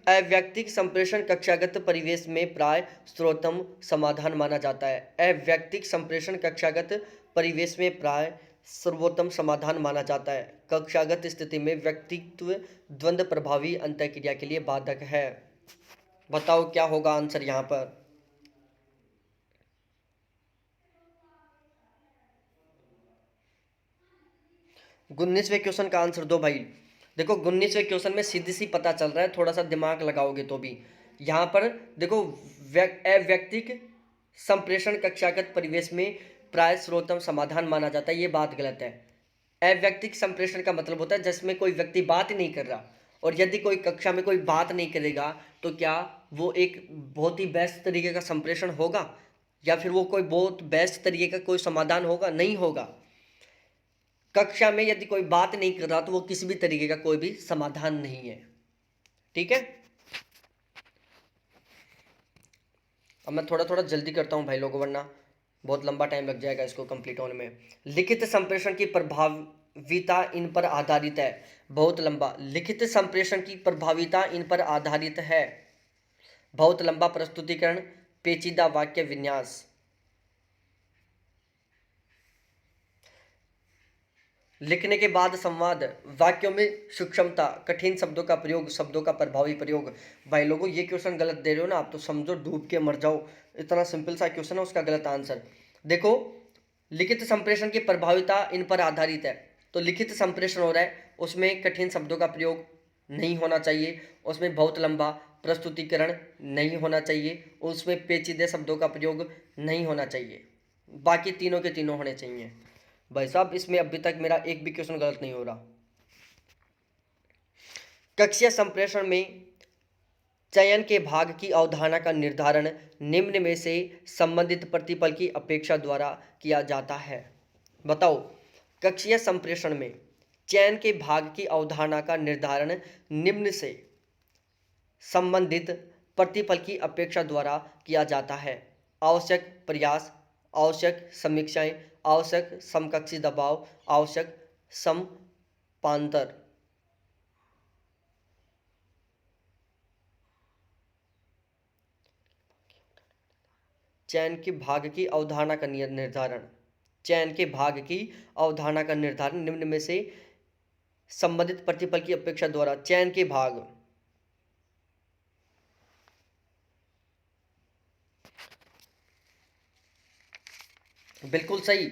अव्यक्तिक संप्रेषण कक्षागत परिवेश में प्राय सर्वोत्तम समाधान माना जाता है। अव्यक्तिक संप्रेषण कक्षागत परिवेश में प्राय सर्वोत्तम समाधान माना जाता है। कक्षागत स्थिति में व्यक्तित्व द्वंद्व प्रभावी अंतःक्रिया के लिए बाधक है। बताओ क्या होगा आंसर यहाँ पर। उन्नीसवें क्वेश्चन का आंसर दो भाई। देखो 19वें क्वेश्चन में सीधी सी पता चल रहा है, थोड़ा सा दिमाग लगाओगे तो भी। यहाँ पर देखो, अव्यक्तिक संप्रेषण कक्षागत परिवेश में प्राय सर्वोत्तम समाधान माना जाता है, ये बात गलत है। अव्यक्तिक संप्रेषण का मतलब होता है जिसमें कोई व्यक्ति बात ही नहीं कर रहा। और यदि कोई कक्षा में कोई बात नहीं करेगा तो क्या वो एक बहुत ही बेस्ट तरीके का संप्रेषण होगा, या फिर वो कोई बहुत बेस्ट तरीके का कोई समाधान होगा? नहीं होगा। कक्षा में यदि कोई बात नहीं कर रहा तो वो किसी भी तरीके का कोई भी समाधान नहीं है, ठीक है। अब मैं थोड़ा थोड़ा जल्दी करता हूं भाई लोगों, वरना बहुत लंबा टाइम लग जाएगा इसको कंप्लीट होने में। लिखित संप्रेषण की प्रभाविता इन पर आधारित है। बहुत लंबा। लिखित संप्रेषण की प्रभाविता इन पर आधारित है। बहुत लंबा प्रस्तुतिकरण, पेचीदा वाक्य विन्यास। लिखने के बाद संवाद, वाक्यों में सूक्ष्मता, कठिन शब्दों का प्रयोग, शब्दों का प्रभावी प्रयोग। भाई लोगों ये क्वेश्चन गलत दे रहे हो ना आप, तो समझो डूब के मर जाओ। इतना सिंपल सा क्वेश्चन है, उसका गलत आंसर। देखो, लिखित संप्रेषण की प्रभाविता इन पर आधारित है। तो लिखित संप्रेषण हो रहा है, उसमें कठिन शब्दों का प्रयोग नहीं होना चाहिए, उसमें बहुत लंबा प्रस्तुतिकरण नहीं होना चाहिए, उसमें पेचीदे शब्दों का प्रयोग नहीं होना चाहिए। बाकी तीनों के तीनों होने चाहिए। भाई साहब इसमें अभी तक मेरा एक भी क्वेश्चन गलत नहीं हो रहा। कक्षीय संप्रेषण में चयन के भाग की अवधारणा का निर्धारण निम्न में से संबंधित प्रतिपल की अपेक्षा द्वारा किया जाता है। बताओ, कक्षीय संप्रेषण में चयन के भाग की अवधारणा का निर्धारण निम्न से संबंधित प्रतिपल की अपेक्षा द्वारा किया जाता है। आवश्यक प्रयास, आवश्यक समीक्षाएं, आवश्यक समकक्षी दबाव, आवश्यक समपांतर। चयन के भाग की अवधारणा का निर्धारण, चयन के भाग की अवधारणा का निर्धारण निम्न में से संबंधित प्रतिपल की अपेक्षा द्वारा। चयन के भाग, बिल्कुल सही।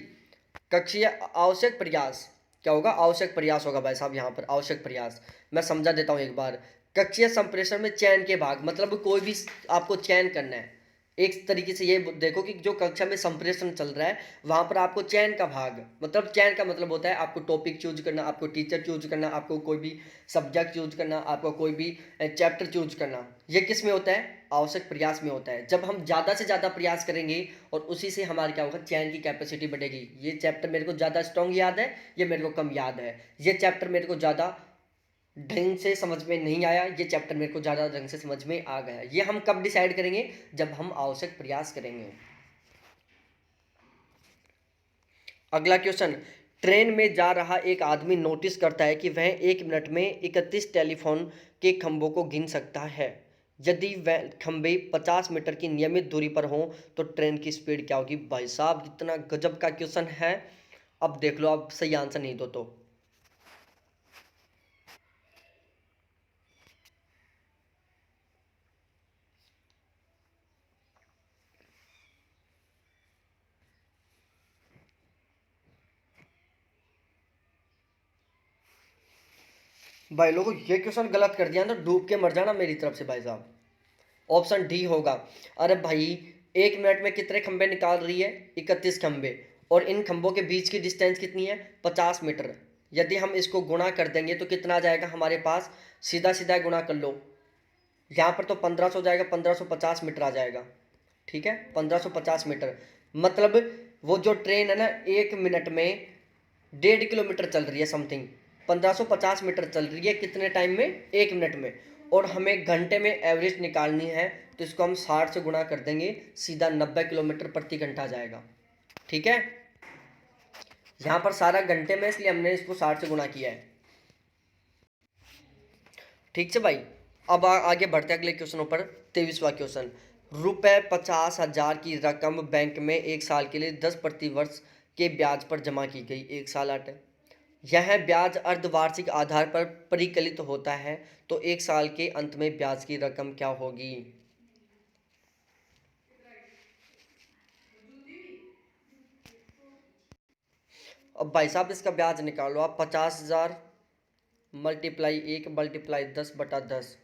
कक्षीय आवश्यक प्रयास क्या होगा? आवश्यक प्रयास होगा भाई साहब, यहाँ पर आवश्यक प्रयास। मैं समझा देता हूँ एक बार। कक्षीय संप्रेषण में चयन के भाग मतलब कोई भी आपको चयन करना है। एक तरीके से ये देखो कि जो कक्षा में संप्रेषण चल रहा है वहां पर आपको चयन का भाग, मतलब चयन का मतलब होता है आपको टॉपिक चूज करना, आपको टीचर चूज करना, आपको कोई भी सब्जेक्ट चूज करना, आपको कोई भी चैप्टर चूज करना। ये किस में होता है? आवश्यक प्रयास में होता है। जब हम ज़्यादा से ज़्यादा प्रयास करेंगे और उसी से हमारी क्या होगा? चयन की कैपेसिटी बढ़ेगी। ये चैप्टर मेरे को ज़्यादा स्ट्रॉन्ग याद है, ये मेरे को कम याद है। ये चैप्टर मेरे को ज़्यादा ढंग से समझ में नहीं आया, ये चैप्टर मेरे को ज़्यादा ढंग से समझ में आ गया। ये हम कब डिसाइड करेंगे? जब हम आवश्यक प्रयास करेंगे। अगला क्वेश्चन, ट्रेन में जा रहा एक आदमी नोटिस करता है कि वह 1 मिनट में 31 टेलीफोन के खंभों को गिन सकता है। यदि वह खंभे 50 मीटर की नियमित दूरी पर हों तो ट्रेन की स्पीड क्या होगी? भाई साहब इतना गजब का क्वेश्चन है। अब देख लो, अब सही आंसर नहीं दो तो। भाई लोगों ये क्वेश्चन गलत कर दिया ना, डूब के मर जाना मेरी तरफ से भाई साहब। ऑप्शन डी होगा। अरे भाई, 1 मिनट में कितने खंबे निकाल रही है? 31 खंबे। और इन खंभों के बीच की डिस्टेंस कितनी है? 50 मीटर। यदि हम इसको गुणा कर देंगे तो कितना आ जाएगा हमारे पास? सीधा सीधा गुणा कर लो। यहाँ पर तो 1500 हो जाएगा, 1550 मीटर आ जाएगा। ठीक है, 1550 मीटर। मतलब वो जो ट्रेन है ना 1 मिनट में 1.5 किलोमीटर चल रही है समथिंग। 1550 मीटर चल रही है कितने टाइम में? 1 मिनट में। और हमें घंटे में एवरेज निकालनी है, तो इसको हम 60 से गुणा कर देंगे, सीधा 90 किलोमीटर प्रति घंटा आ जाएगा। ठीक है, यहाँ पर सारा घंटे में, इसलिए हमने इसको 60 से गुणा किया है। ठीक से भाई, अब आगे बढ़ते हैं अगले क्वेश्चनों पर। 23वां क्वेश्चन, ₹50,000 की रकम बैंक में 1 साल के लिए 10 प्रति वर्ष के ब्याज पर जमा की गई। 1 साल आठ है। यह ब्याज अर्धवार्षिक आधार पर परिकलित होता है, तो 1 साल के अंत में ब्याज की रकम क्या होगी? अब भाई साहब इसका ब्याज निकालो आप। 50,000 मल्टीप्लाई 1 मल्टीप्लाई 10/10।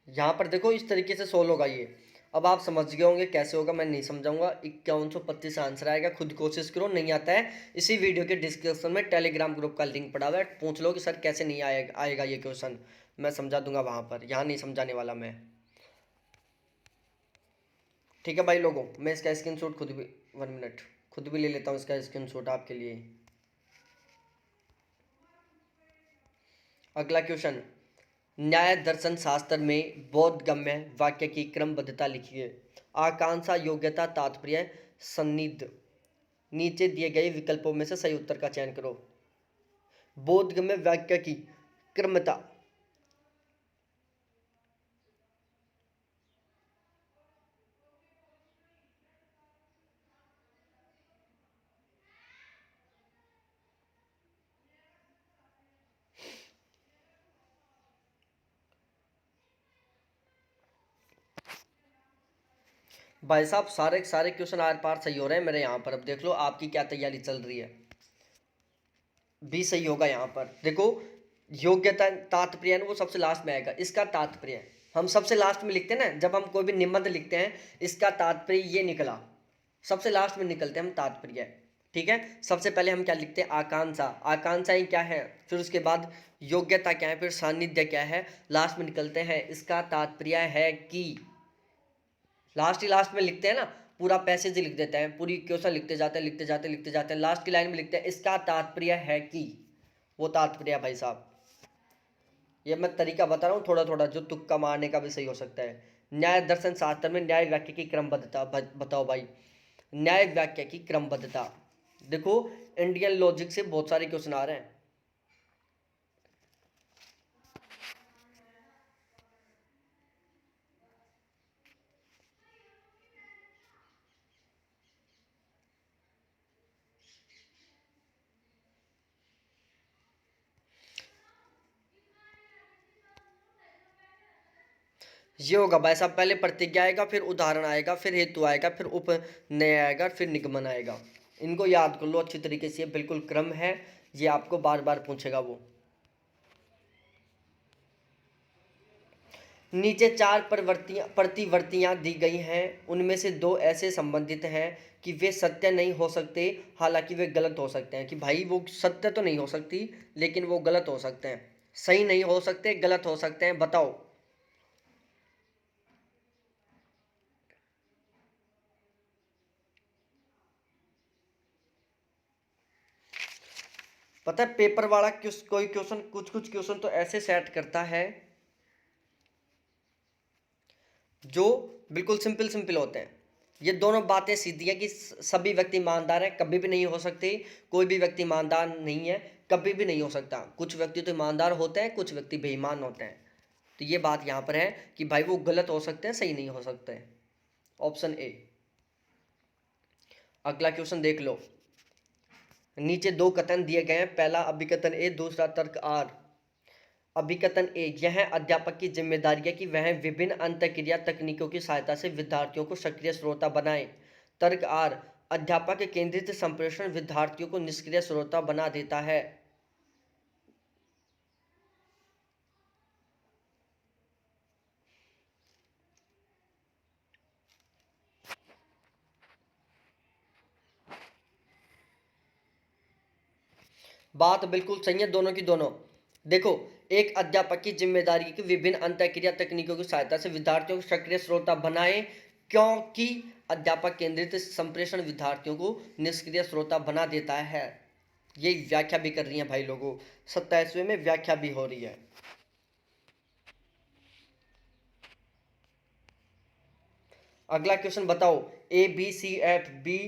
यहाँ पर देखो इस तरीके से सोल्व होगा ये। अब आप समझ गए होंगे कैसे होगा, मैं नहीं समझाऊंगा। 5125 आंसर आएगा, खुद कोशिश करो। नहीं आता है, इसी वीडियो के डिस्क्रिप्शन में टेलीग्राम ग्रुप का लिंक पड़ा हुआ है, पूछ लो कि सर कैसे नहीं आएगा ये क्वेश्चन। मैं समझा दूंगा वहाँ पर, यहाँ नहीं समझाने वाला मैं। ठीक है भाई लोगों, मैं इसका स्क्रीनशॉट खुद भी 1 मिनट खुद भी ले लेता हूँ इसका स्क्रीनशॉट आपके लिए। अगला क्वेश्चन, न्याय दर्शन शास्त्र में बोधगम्य वाक्य की क्रमबद्धता लिखिए। आकांक्षा, योग्यता, तात्पर्य, सन्निध। नीचे दिए गए विकल्पों में से सही उत्तर का चयन करो। बोधगम्य वाक्य की क्रमता। भाई साहब सारे सारे क्वेश्चन आर पार सही हो रहे हैं मेरे यहाँ पर। अब देख लो आपकी क्या तैयारी चल रही है। भी सही होगा यहाँ पर। देखो योग्यता तात्पर्य वो सबसे लास्ट में आएगा। इसका तात्पर्य हम सबसे लास्ट में लिखते हैं ना, जब हम कोई भी निबंध लिखते हैं इसका तात्पर्य ये निकला, सबसे लास्ट में निकलते हैं हम तात्पर्य। ठीक है, सबसे पहले हम क्या लिखते हैं, आकांक्षा। आकांक्षा ही क्या है, फिर उसके बाद योग्यता क्या है, फिर सान्निध्य क्या है, लास्ट में निकलते हैं इसका तात्पर्य है कि। लास्ट ही लास्ट में लिखते हैं ना, पूरा पैसेज लिख देते हैं, पूरी क्वेश्चन लिखते जाते हैं लिखते जाते हैं लिखते जाते हैं, लास्ट की लाइन में लिखते हैं इसका तात्पर्य है कि। वो तात्पर्य भाई साहब, ये मैं तरीका बता रहा हूँ थोड़ा थोड़ा, जो तुक्का मारने का भी सही हो सकता है। न्याय दर्शन शास्त्र में न्याय वाक्य की क्रमबद्धता बताओ भाई। न्याय वाक्य की क्रमबद्धता देखो, इंडियन लॉजिक से बहुत सारे क्वेश्चन आ रहे हैं। ये होगा भाई साहब, पहले प्रतिज्ञा आएगा, फिर उदाहरण आएगा, फिर हेतु आएगा, फिर उपनय आएगा, फिर निगमन आएगा। इनको याद कर लो अच्छी तरीके से, ये बिल्कुल क्रम है, ये आपको बार बार पूछेगा वो। नीचे चार प्रतिवर्तियां दी गई हैं, उनमें से दो ऐसे संबंधित हैं कि वे सत्य नहीं हो सकते, हालांकि वे गलत हो सकते हैं। कि भाई वो सत्य तो नहीं हो सकती लेकिन वो गलत हो सकते हैं। सही नहीं हो सकते, गलत हो सकते हैं, बताओ। पता है पेपर वाला कोई क्वेश्चन, कुछ कुछ क्वेश्चन तो ऐसे सेट करता है जो बिल्कुल सिंपल सिंपल होते हैं। ये दोनों बातें सीधी हैं कि सभी व्यक्ति ईमानदार हैं, कभी भी नहीं हो सकते। कोई भी व्यक्ति ईमानदार नहीं है, कभी भी नहीं हो सकता। कुछ व्यक्ति तो ईमानदार होते हैं, कुछ व्यक्ति बेईमान होते हैं। तो ये बात यहाँ पर है कि भाई वो गलत हो सकते हैं, सही नहीं हो सकते। Option A. अगला क्वेश्चन देख लो। नीचे दो कथन दिए गए हैं, पहला अभिकथन ए, दूसरा तर्क आर। अभिकथन ए, यह अध्यापक की जिम्मेदारी है कि वह विभिन्न अंतःक्रिया तकनीकों की सहायता से विद्यार्थियों को सक्रिय श्रोता बनाए। तर्क आर, अध्यापक केंद्रित संप्रेषण विद्यार्थियों को निष्क्रिय श्रोता बना देता है। बात बिल्कुल सही है दोनों की दोनों। देखो, एक अध्यापक की जिम्मेदारी है कि विभिन्न अंतःक्रिया तकनीकों की सहायता से विद्यार्थियों को सक्रिय श्रोता बनाए, क्योंकि अध्यापक केंद्रित संप्रेषण विद्यार्थियों को निष्क्रिय श्रोता बना देता है। ये व्याख्या भी कर रही है भाई लोगों, 27वें में व्याख्या भी हो रही है। अगला क्वेश्चन बताओ। A B C F, B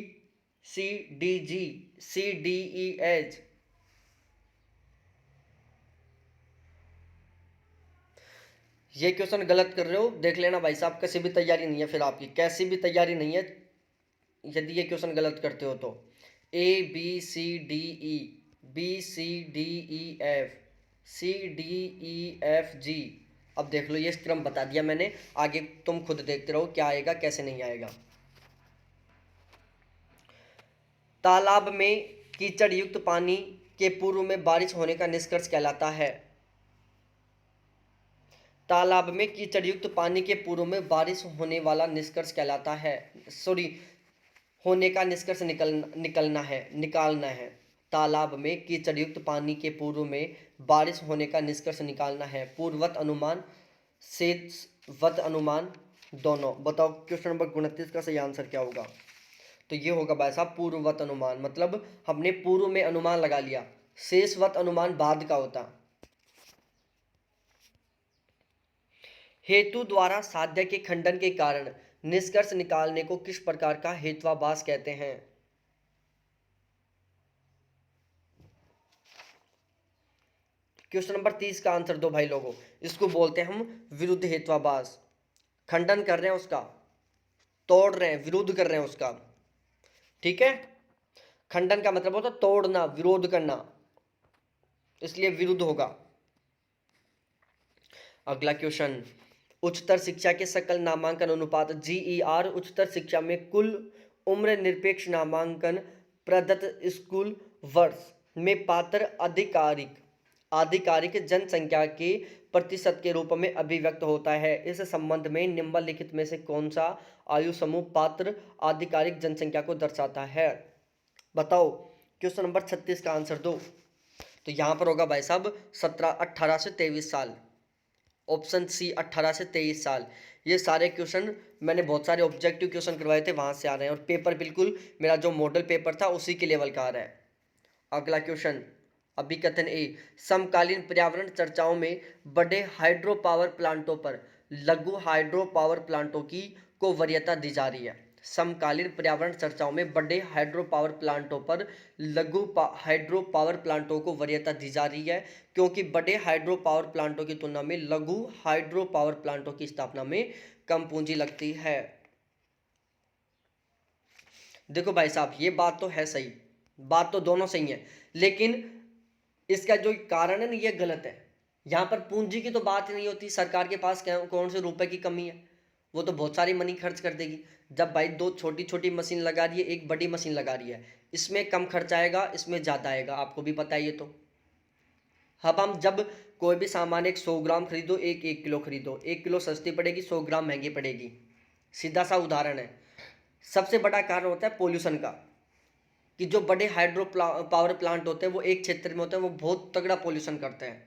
C D G, C D E H. ये क्वेश्चन गलत कर रहे हो, देख लेना भाई साहब, कैसी भी तैयारी नहीं है फिर आपकी, कैसी भी तैयारी नहीं है यदि ये क्वेश्चन गलत करते हो तो। A B C D E, B C D E F, C D E F G. अब देख लो, ये क्रम बता दिया मैंने, आगे तुम खुद देखते रहो क्या आएगा कैसे नहीं आएगा। तालाब में कीचड़ युक्त पानी के पूर्व में बारिश होने का निष्कर्ष कहलाता है। तालाब में कीचड़ युक्त पानी के पूर्व में बारिश होने वाला निष्कर्ष कहलाता है, सॉरी, होने का निष्कर्ष निकालना है। तालाब में कीचड़ युक्त पानी के पूर्व में बारिश होने का निष्कर्ष निकालना है। पूर्ववत अनुमान, शेषवत अनुमान दोनों। बताओ क्वेश्चन नंबर 29 का सही आंसर क्या होगा। तो ये होगा भाई साहब पूर्ववत अनुमान, मतलब हमने पूर्व में अनुमान लगा लिया। शेषवत अनुमान बाद का होता। हेतु द्वारा साध्य के खंडन के कारण निष्कर्ष निकालने को किस प्रकार का हेत्वाभास कहते हैं? क्वेश्चन नंबर 30 का आंसर दो भाई लोगों। इसको बोलते हैं हम विरुद्ध हेत्वाभास। खंडन कर रहे हैं उसका, तोड़ रहे हैं, विरोध कर रहे हैं उसका। ठीक है, खंडन का मतलब होता है तोड़ना, विरोध करना, इसलिए विरुद्ध होगा। अगला क्वेश्चन, उच्चतर शिक्षा के सकल नामांकन अनुपात GER उच्चतर शिक्षा में कुल उम्र निरपेक्ष नामांकन प्रदत्त स्कूल वर्ष में पात्र आधिकारिक जनसंख्या के प्रतिशत के रूप में अभिव्यक्त होता है। इस संबंध में निम्नलिखित में से कौन सा आयु समूह पात्र आधिकारिक जनसंख्या को दर्शाता है? बताओ। क्वेश्चन नंबर 36 का आंसर दो। तो यहाँ पर होगा भाई साहब 18 से 23 साल। ऑप्शन सी 18 से 23 साल। ये सारे क्वेश्चन मैंने बहुत सारे ऑब्जेक्टिव क्वेश्चन करवाए थे, वहाँ से आ रहे हैं, और पेपर बिल्कुल मेरा जो मॉडल पेपर था उसी के लेवल का आ रहा है। अगला क्वेश्चन, अभिकथन ए, समकालीन पर्यावरण चर्चाओं में बड़े हाइड्रो पावर प्लांटों पर लघु हाइड्रो पावर प्लांटों की को वरीयता दी जा रही है। समकालीन पर्यावरण चर्चाओं में बड़े हाइड्रो पावर प्लांटों पर लघु हाइड्रो पावर प्लांटों को वरीयता दी जा रही है, क्योंकि बड़े हाइड्रो पावर प्लांटों की तुलना में लघु हाइड्रो पावर प्लांटों की स्थापना में कम पूंजी लगती है। देखो भाई साहब, ये बात तो है सही, बात तो दोनों सही है, लेकिन इसका जो कारण है ना, ये गलत है। यहाँ पर पूंजी की तो बात ही नहीं होती। सरकार के पास कौन से रुपए की कमी है? वो तो बहुत सारी मनी खर्च कर देगी। जब भाई दो छोटी छोटी मशीन लगा रही है, एक बड़ी मशीन लगा रही है, इसमें कम खर्च आएगा, इसमें ज़्यादा आएगा, आपको भी पता है ये तो। अब हम जब कोई भी सामान, एक 100 ग्राम खरीदो, एक 1 किलो खरीदो, 1 किलो सस्ती पड़ेगी, 100 ग्राम महंगी पड़ेगी। सीधा सा उदाहरण है। सबसे बड़ा कारण होता है पोल्यूशन का, कि जो बड़े हाइड्रो पावर प्लांट होते हैं वो एक क्षेत्र में होते हैं, वो बहुत तगड़ा पोल्यूशन करते हैं।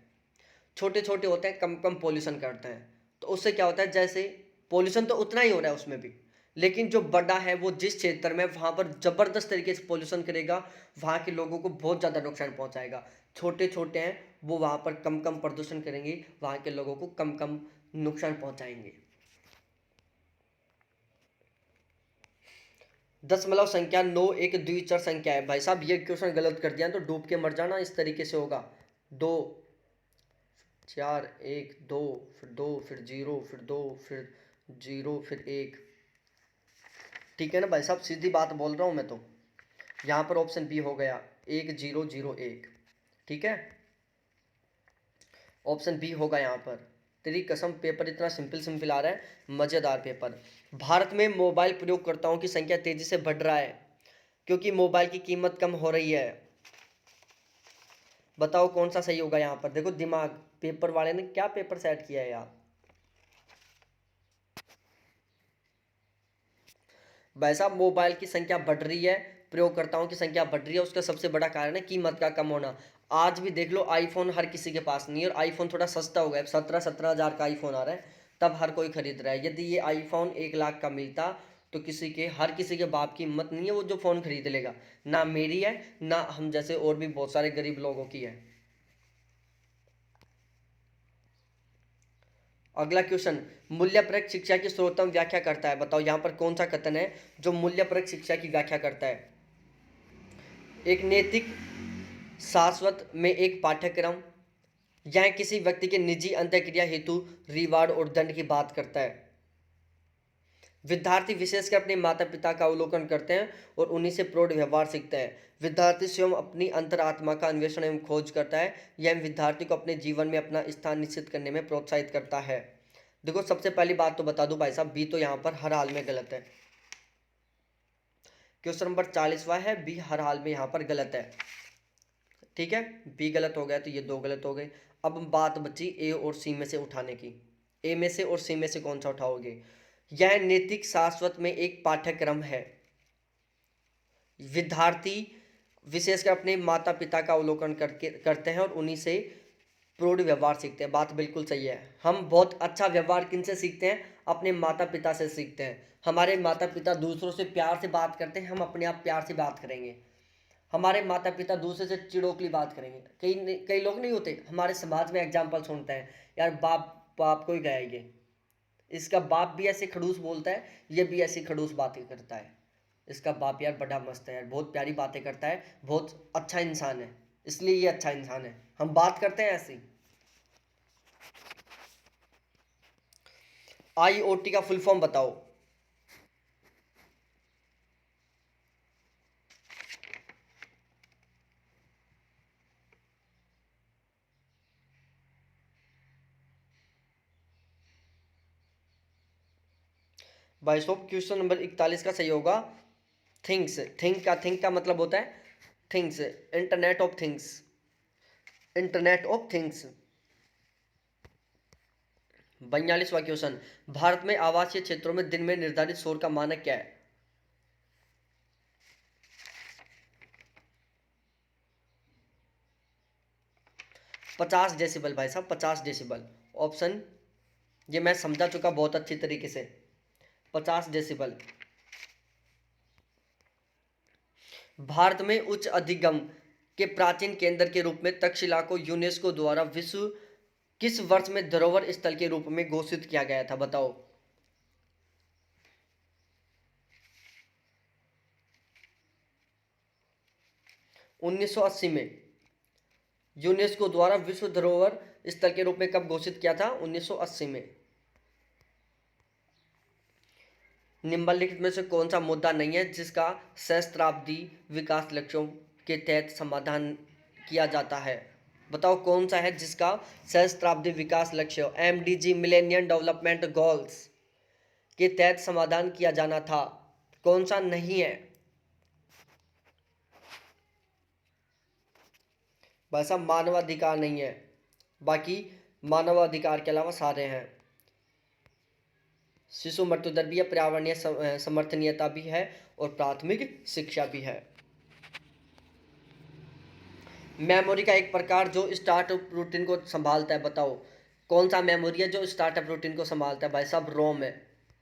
छोटे छोटे होते हैं, कम कम पोल्यूशन करते हैं। तो उससे क्या होता है, जैसे पोल्यूशन तो उतना ही हो रहा है उसमें भी, लेकिन जो बड़ा है वो जिस क्षेत्र में, वहाँ पर ज़बरदस्त तरीके से पोल्यूशन करेगा, वहाँ के लोगों को बहुत ज़्यादा नुकसान पहुँचाएगा। छोटे छोटे हैं वो वहाँ पर कम कम प्रदूषण करेंगे, वहाँ के लोगों को कम कम नुकसान पहुँचाएंगे। दशमलव संख्या 9 एक द्विचर संख्या है। भाई साहब ये क्वेश्चन गलत कर दिया तो डूब के मर जाना, इस तरीके से होगा। 2 4 1 2 फिर 2 फिर 0 फिर 2 फिर 0 फिर 1। ठीक है ना भाई साहब, सीधी बात बोल रहा हूँ मैं तो। यहाँ पर ऑप्शन बी हो गया 1 0 0 1। ठीक है, ऑप्शन बी होगा यहाँ पर। तेरी कसम, पेपर इतना सिंपल सिंपल आ रहा है, मज़ेदार पेपर। भारत में मोबाइल प्रयोगकर्ताओं की संख्या तेजी से बढ़ रहा है, क्योंकि मोबाइल की कीमत कम हो रही है। बताओ कौन सा सही होगा यहाँ पर? देखो दिमाग, पेपर वाले ने क्या पेपर सेट किया है यार। भाई साहब मोबाइल की संख्या बढ़ रही है, प्रयोगकर्ताओं की संख्या बढ़ रही है, उसका सबसे बड़ा कारण है कीमत का कम होना। आज भी देख लो, आईफोन हर किसी के पास नहीं है, और आईफोन थोड़ा सस्ता हो गया, 17 हज़ार का आईफोन आ रहा है, तब हर कोई खरीद रहा है। यदि ये आईफोन 1 लाख का मिलता तो हर किसी के बाप की हिम्मत नहीं है वो जो फ़ोन खरीद लेगा। ना मेरी है, ना हम जैसे और भी बहुत सारे गरीब लोगों की है। अगला क्वेश्चन, मूल्यपरक शिक्षा की सर्वोत्तम व्याख्या करता है। बताओ यहाँ पर कौन सा कथन है जो मूल्यपरक शिक्षा की व्याख्या करता है? एक नैतिक शाश्वत में एक पाठ्यक्रम, या किसी व्यक्ति के निजी अंतःक्रिया हेतु रिवार्ड और दंड की बात करता है। विद्यार्थी विशेषकर अपने माता पिता का अवलोकन करते हैं और उन्हीं से प्रौढ़ व्यवहार सीखते हैं। विद्यार्थी स्वयं अपनी अंतरात्मा का अन्वेषण एवं खोज करता है। यह विद्यार्थी को अपने जीवन में अपना स्थान निश्चित करने में प्रोत्साहित करता है। देखो सबसे पहली बात तो बता दूं भाई साहब, बी तो यहाँ पर हर हाल में गलत है। क्वेश्चन नंबर 40वां है, बी हर हाल में यहाँ पर गलत है। ठीक है, बी गलत हो गया तो ये दो गलत हो गए। अब बात बची ए और सी में से उठाने की। ए में से और सी में से कौन सा उठाओगे? यह नैतिक शाश्वत में एक पाठ्यक्रम है। विद्यार्थी विशेषकर अपने माता पिता का अवलोकन करते हैं और उन्हीं से प्रौढ़ व्यवहार सीखते हैं। बात बिल्कुल सही है। हम बहुत अच्छा व्यवहार किन से सीखते हैं? अपने माता पिता से सीखते हैं। हमारे माता पिता दूसरों से प्यार से बात करते हैं, हम अपने आप प्यार से बात करेंगे। हमारे माता पिता दूसरे से चिड़ोकली बात करेंगे। कई लोग नहीं होते हमारे समाज में, एग्जाम्पल सुनते हैं, यार बाप बाप को ही गया ये, इसका बाप भी ऐसे खड़ूस बोलता है, ये भी ऐसी खड़ूस बातें करता है। इसका बाप यार बड़ा मस्त है यार, बहुत प्यारी बातें करता है, बहुत अच्छा इंसान है, इसलिए ये अच्छा इंसान है। हम बात करते हैं ऐसी। IoT का फुल फॉर्म बताओ। भाई साहब क्वेश्चन नंबर 41 का सही होगा थिंग्स। थिंक का मतलब होता है things, internet of things, internet of things. 42वां क्वेश्चन, भारत में आवासीय क्षेत्रों में दिन में निर्धारित शोर का मानक क्या है? 50 डेसिबल भाई साहब, 50 डेसिबल। ऑप्शन ये मैं समझा चुका बहुत अच्छी तरीके से। 50 डेसिबल। भारत में उच्च अधिगम के प्राचीन केंद्र के रूप में तक्षशिला को यूनेस्को द्वारा विश्व किस वर्ष में धरोहर स्थल के रूप में घोषित किया गया था? बताओ। 1980 में यूनेस्को द्वारा विश्व धरोहर स्थल के रूप में कब घोषित किया था? 1980 में। निम्नलिखित में से कौन सा मुद्दा नहीं है जिसका सहस्त्राब्दी विकास लक्ष्यों के तहत समाधान किया जाता है? बताओ कौन सा है जिसका सहस्त्राब्दी विकास लक्ष्य MDG मिलेनियम डेवलपमेंट गोल्स के तहत समाधान किया जाना था? कौन सा नहीं है? वैसा मानवाधिकार नहीं है, बाकी मानवाधिकार के अलावा सारे हैं। शिशु मृत्यु दर भी है, पर्यावरणीय समर्थनीयता भी है और प्राथमिक शिक्षा भी है। मेमोरी का एक प्रकार जो स्टार्टअप रूटीन को संभालता है, बताओ कौन सा मेमोरी है जो स्टार्टअप रूटीन को संभालता है? भाई साहब रोम है,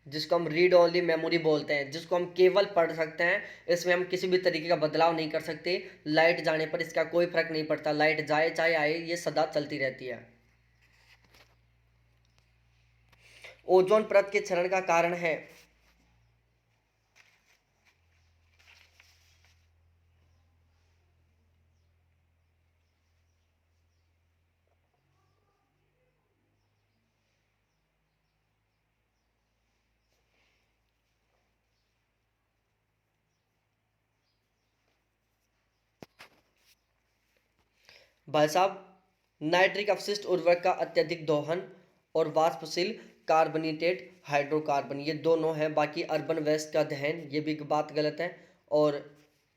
जिसको हम रीड ओनली मेमोरी बोलते हैं, जिसको हम केवल पढ़ सकते हैं, इसमें हम किसी भी तरीके का बदलाव नहीं कर सकते। लाइट जाने पर इसका कोई फर्क नहीं पड़ता, लाइट जाए चाहे आए ये सदा चलती रहती है। ओजोन परत के क्षरण का कारण है? भाई साहब नाइट्रिक अपशिष्ट उर्वरक का अत्यधिक दोहन और वाष्पशील कार्बोनेटेड हाइड्रोकार्बन, ये दोनों हैं। बाकी अर्बन वेस्ट का दहन, ये भी एक बात गलत है। और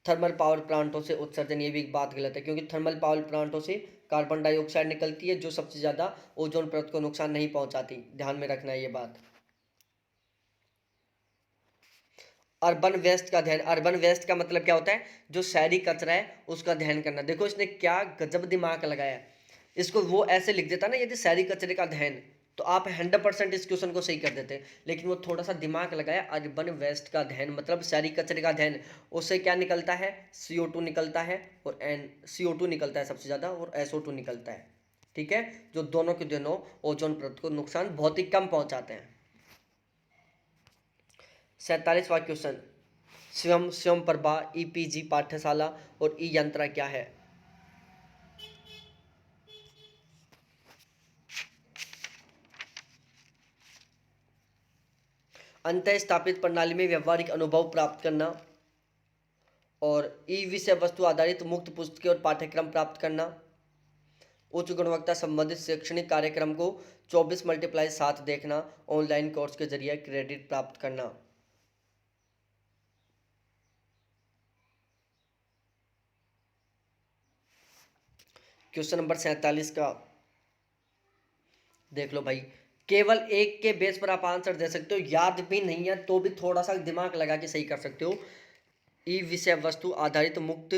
थर्मल पावर प्लांटों से उत्सर्जन, ये भी एक बात गलत है, क्योंकि थर्मल पावर प्लांटों से कार्बन डाइऑक्साइड निकलती है जो सबसे ज़्यादा ओजोन परत को नुकसान नहीं पहुंचाती, ध्यान में रखना है ये बात। अर्बन वेस्ट का दहन, अर्बन वेस्ट का मतलब क्या होता है? जो शहरी कचरा है उसका दहन करना। देखो इसने क्या गजब दिमाग लगाया है, इसको वो ऐसे लिख देता ना यदि शहरी कचरे का दहन, तो आप 100% इस क्वेश्चन को सही कर देते, लेकिन वो थोड़ा सा दिमाग लगाया। अर्बन वेस्ट का दहन मतलब शहरी कचरे का दहन, उससे क्या निकलता है? CO2 निकलता है, और CO2 निकलता है सबसे ज़्यादा, और SO2 निकलता है। ठीक है, जो दोनों के दोनों ओजोन परत को नुकसान बहुत ही कम पहुंचाते हैं। 47वां क्वेश्चन, स्वयं स्वयं प्रभा, EPG पाठशाला और ई यंत्रा क्या है? अंतः स्थापित प्रणाली में व्यवहारिक अनुभव प्राप्त करना, और ई विषय वस्तु आधारित मुक्त पुस्तकें और पाठ्यक्रम प्राप्त करना, उच्च गुणवत्ता संबंधित शैक्षणिक कार्यक्रम को 24x7 देखना, ऑनलाइन कोर्स के जरिए क्रेडिट प्राप्त करना। क्वेश्चन नंबर 47 का देख लो भाई, केवल एक के बेस पर आप आंसर दे सकते हो, याद भी नहीं है तो भी थोड़ा सा दिमाग लगा के सही कर सकते हो। ई विषय वस्तु आधारित मुक्त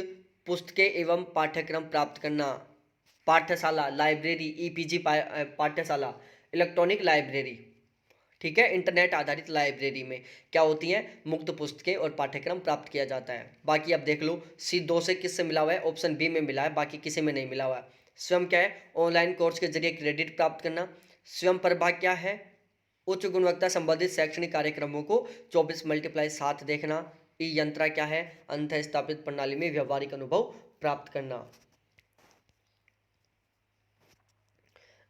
पुस्तकें एवं पाठ्यक्रम प्राप्त करना, पाठ्यशाला लाइब्रेरी, EPG पाठ्यशाला इलेक्ट्रॉनिक लाइब्रेरी। ठीक है, इंटरनेट आधारित लाइब्रेरी में क्या होती है? मुक्त पुस्तकें और पाठ्यक्रम प्राप्त किया जाता है। बाकी अब देख लो C2 से किससे मिला हुआ है? ऑप्शन बी में मिला है, बाकी किसी में नहीं मिला हुआ है। स्वयं क्या है? ऑनलाइन कोर्स के जरिए क्रेडिट प्राप्त करना। स्वयं प्रभा क्या है? उच्च गुणवत्ता संबंधित शैक्षणिक कार्यक्रमों को 24 × 7 देखना। ई यंत्रा क्या है? अंतः स्थापित प्रणाली में व्यवहारिक अनुभव प्राप्त करना।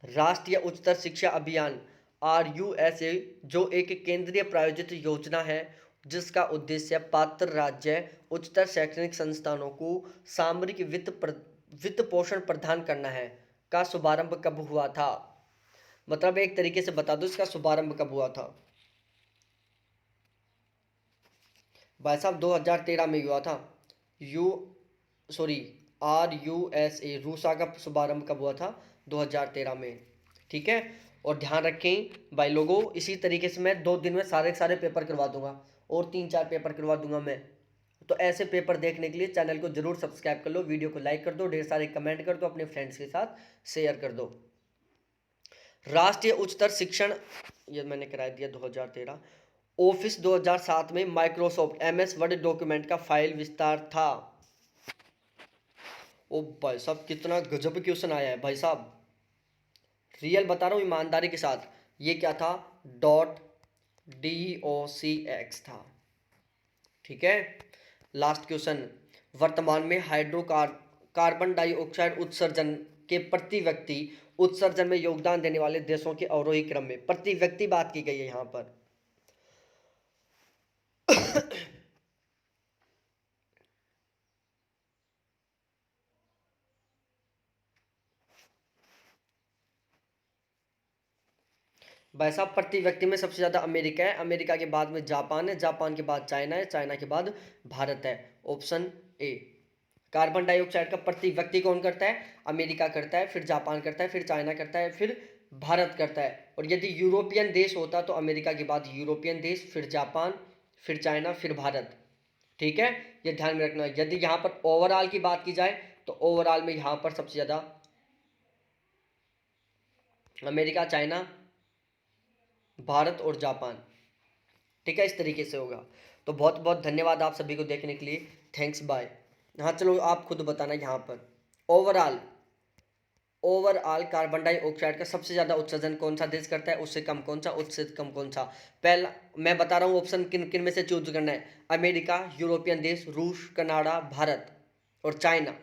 राष्ट्रीय उच्चतर शिक्षा अभियान RUSA जो एक केंद्रीय प्रायोजित योजना है जिसका उद्देश्य पात्र राज्य उच्चतर शैक्षणिक संस्थानों को सामरिक वित्त पोषण प्रदान करना है, का शुभारंभ कब हुआ था? मतलब एक तरीके से बता दो इसका शुभारंभ कब हुआ था। भाई साहब 2013 में हुआ था। RUSA रूसा का शुभारंभ कब हुआ था? 2013 में। ठीक है, और ध्यान रखें भाई लोगों, इसी तरीके से मैं 2 दिन में सारे सारे पेपर करवा दूंगा और 3-4 पेपर करवा दूंगा मैं। तो ऐसे पेपर देखने के लिए चैनल को जरूर सब्सक्राइब कर लो, वीडियो को लाइक कर दो, ढेर सारे कमेंट कर दो, अपने फ्रेंड्स के साथ शेयर कर दो। राष्ट्रीय उच्चतर शिक्षण, ये मैंने करा दिया 2013। ऑफिस 2007 में माइक्रोसॉफ्ट MS वर्ड डॉक्यूमेंट का फाइल विस्तार था। ओ भाई साहब कितना गजब क्वेश्चन आया है भाई साहब, रियल बता रहा हूँ ईमानदारी के साथ। ये क्या था? .docx था। ठीक है, लास्ट क्वेश्चन। वर्तमान में कार्बन डाइऑक्साइड उत्सर्जन के प्रति व्यक्ति उत्सर्जन में योगदान देने वाले देशों के अवरोही क्रम में प्रति व्यक्ति बात की गई है यहां पर। भाई साहब प्रति व्यक्ति में सबसे ज़्यादा अमेरिका है, अमेरिका के बाद में जापान है, जापान के बाद चाइना है, चाइना के बाद भारत है। Option A. कार्बन डाइऑक्साइड का प्रति व्यक्ति कौन करता है? अमेरिका करता है, फिर जापान करता है, फिर चाइना करता है, फिर भारत करता है। और यदि यूरोपियन देश होता तो अमेरिका के बाद यूरोपियन देश, फिर जापान, फिर चाइना, फिर भारत। ठीक है, ये ध्यान में रखना। यदि यहाँ पर ओवरऑल की बात की जाए तो ओवरऑल में यहाँ पर सबसे ज़्यादा अमेरिका, चाइना, भारत और जापान। ठीक है, इस तरीके से होगा। तो बहुत बहुत धन्यवाद आप सभी को देखने के लिए, थैंक्स, बाय। हाँ चलो आप खुद बताना यहाँ पर ओवरऑल कार्बन डाइऑक्साइड का सबसे ज़्यादा उत्सर्जन कौन सा देश करता है, उससे कम कौन सा, उससे कम कौन सा। पहला मैं बता रहा हूँ ऑप्शन किन किन में से चूज करना है। अमेरिका, यूरोपियन देश, रूस, कनाडा, भारत और चाइना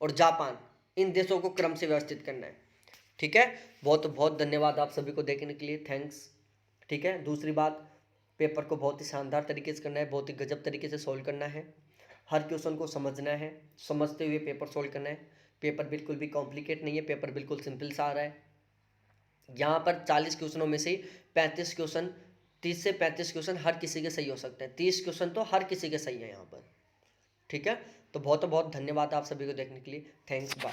और जापान, इन देशों को क्रम से व्यवस्थित करना है। ठीक है, बहुत बहुत धन्यवाद आप सभी को देखने के लिए, थैंक्स। ठीक है, दूसरी बात, पेपर को बहुत ही शानदार तरीके से करना है, बहुत ही गजब तरीके से सोल्व करना है, हर क्वेश्चन को समझना है, समझते हुए पेपर सोल्व करना है। पेपर बिल्कुल भी कॉम्प्लिकेट नहीं है, पेपर बिल्कुल सिंपल सा आ रहा है। यहाँ पर 40 क्वेश्चनों में से 35 क्वेश्चन, 30 से 35 क्वेश्चन हर किसी के सही हो सकते हैं, 30 क्वेश्चन तो हर किसी के सही है यहाँ पर। ठीक है, तो बहुत बहुत धन्यवाद आप सभी को देखने के लिए, थैंक्स, बाय।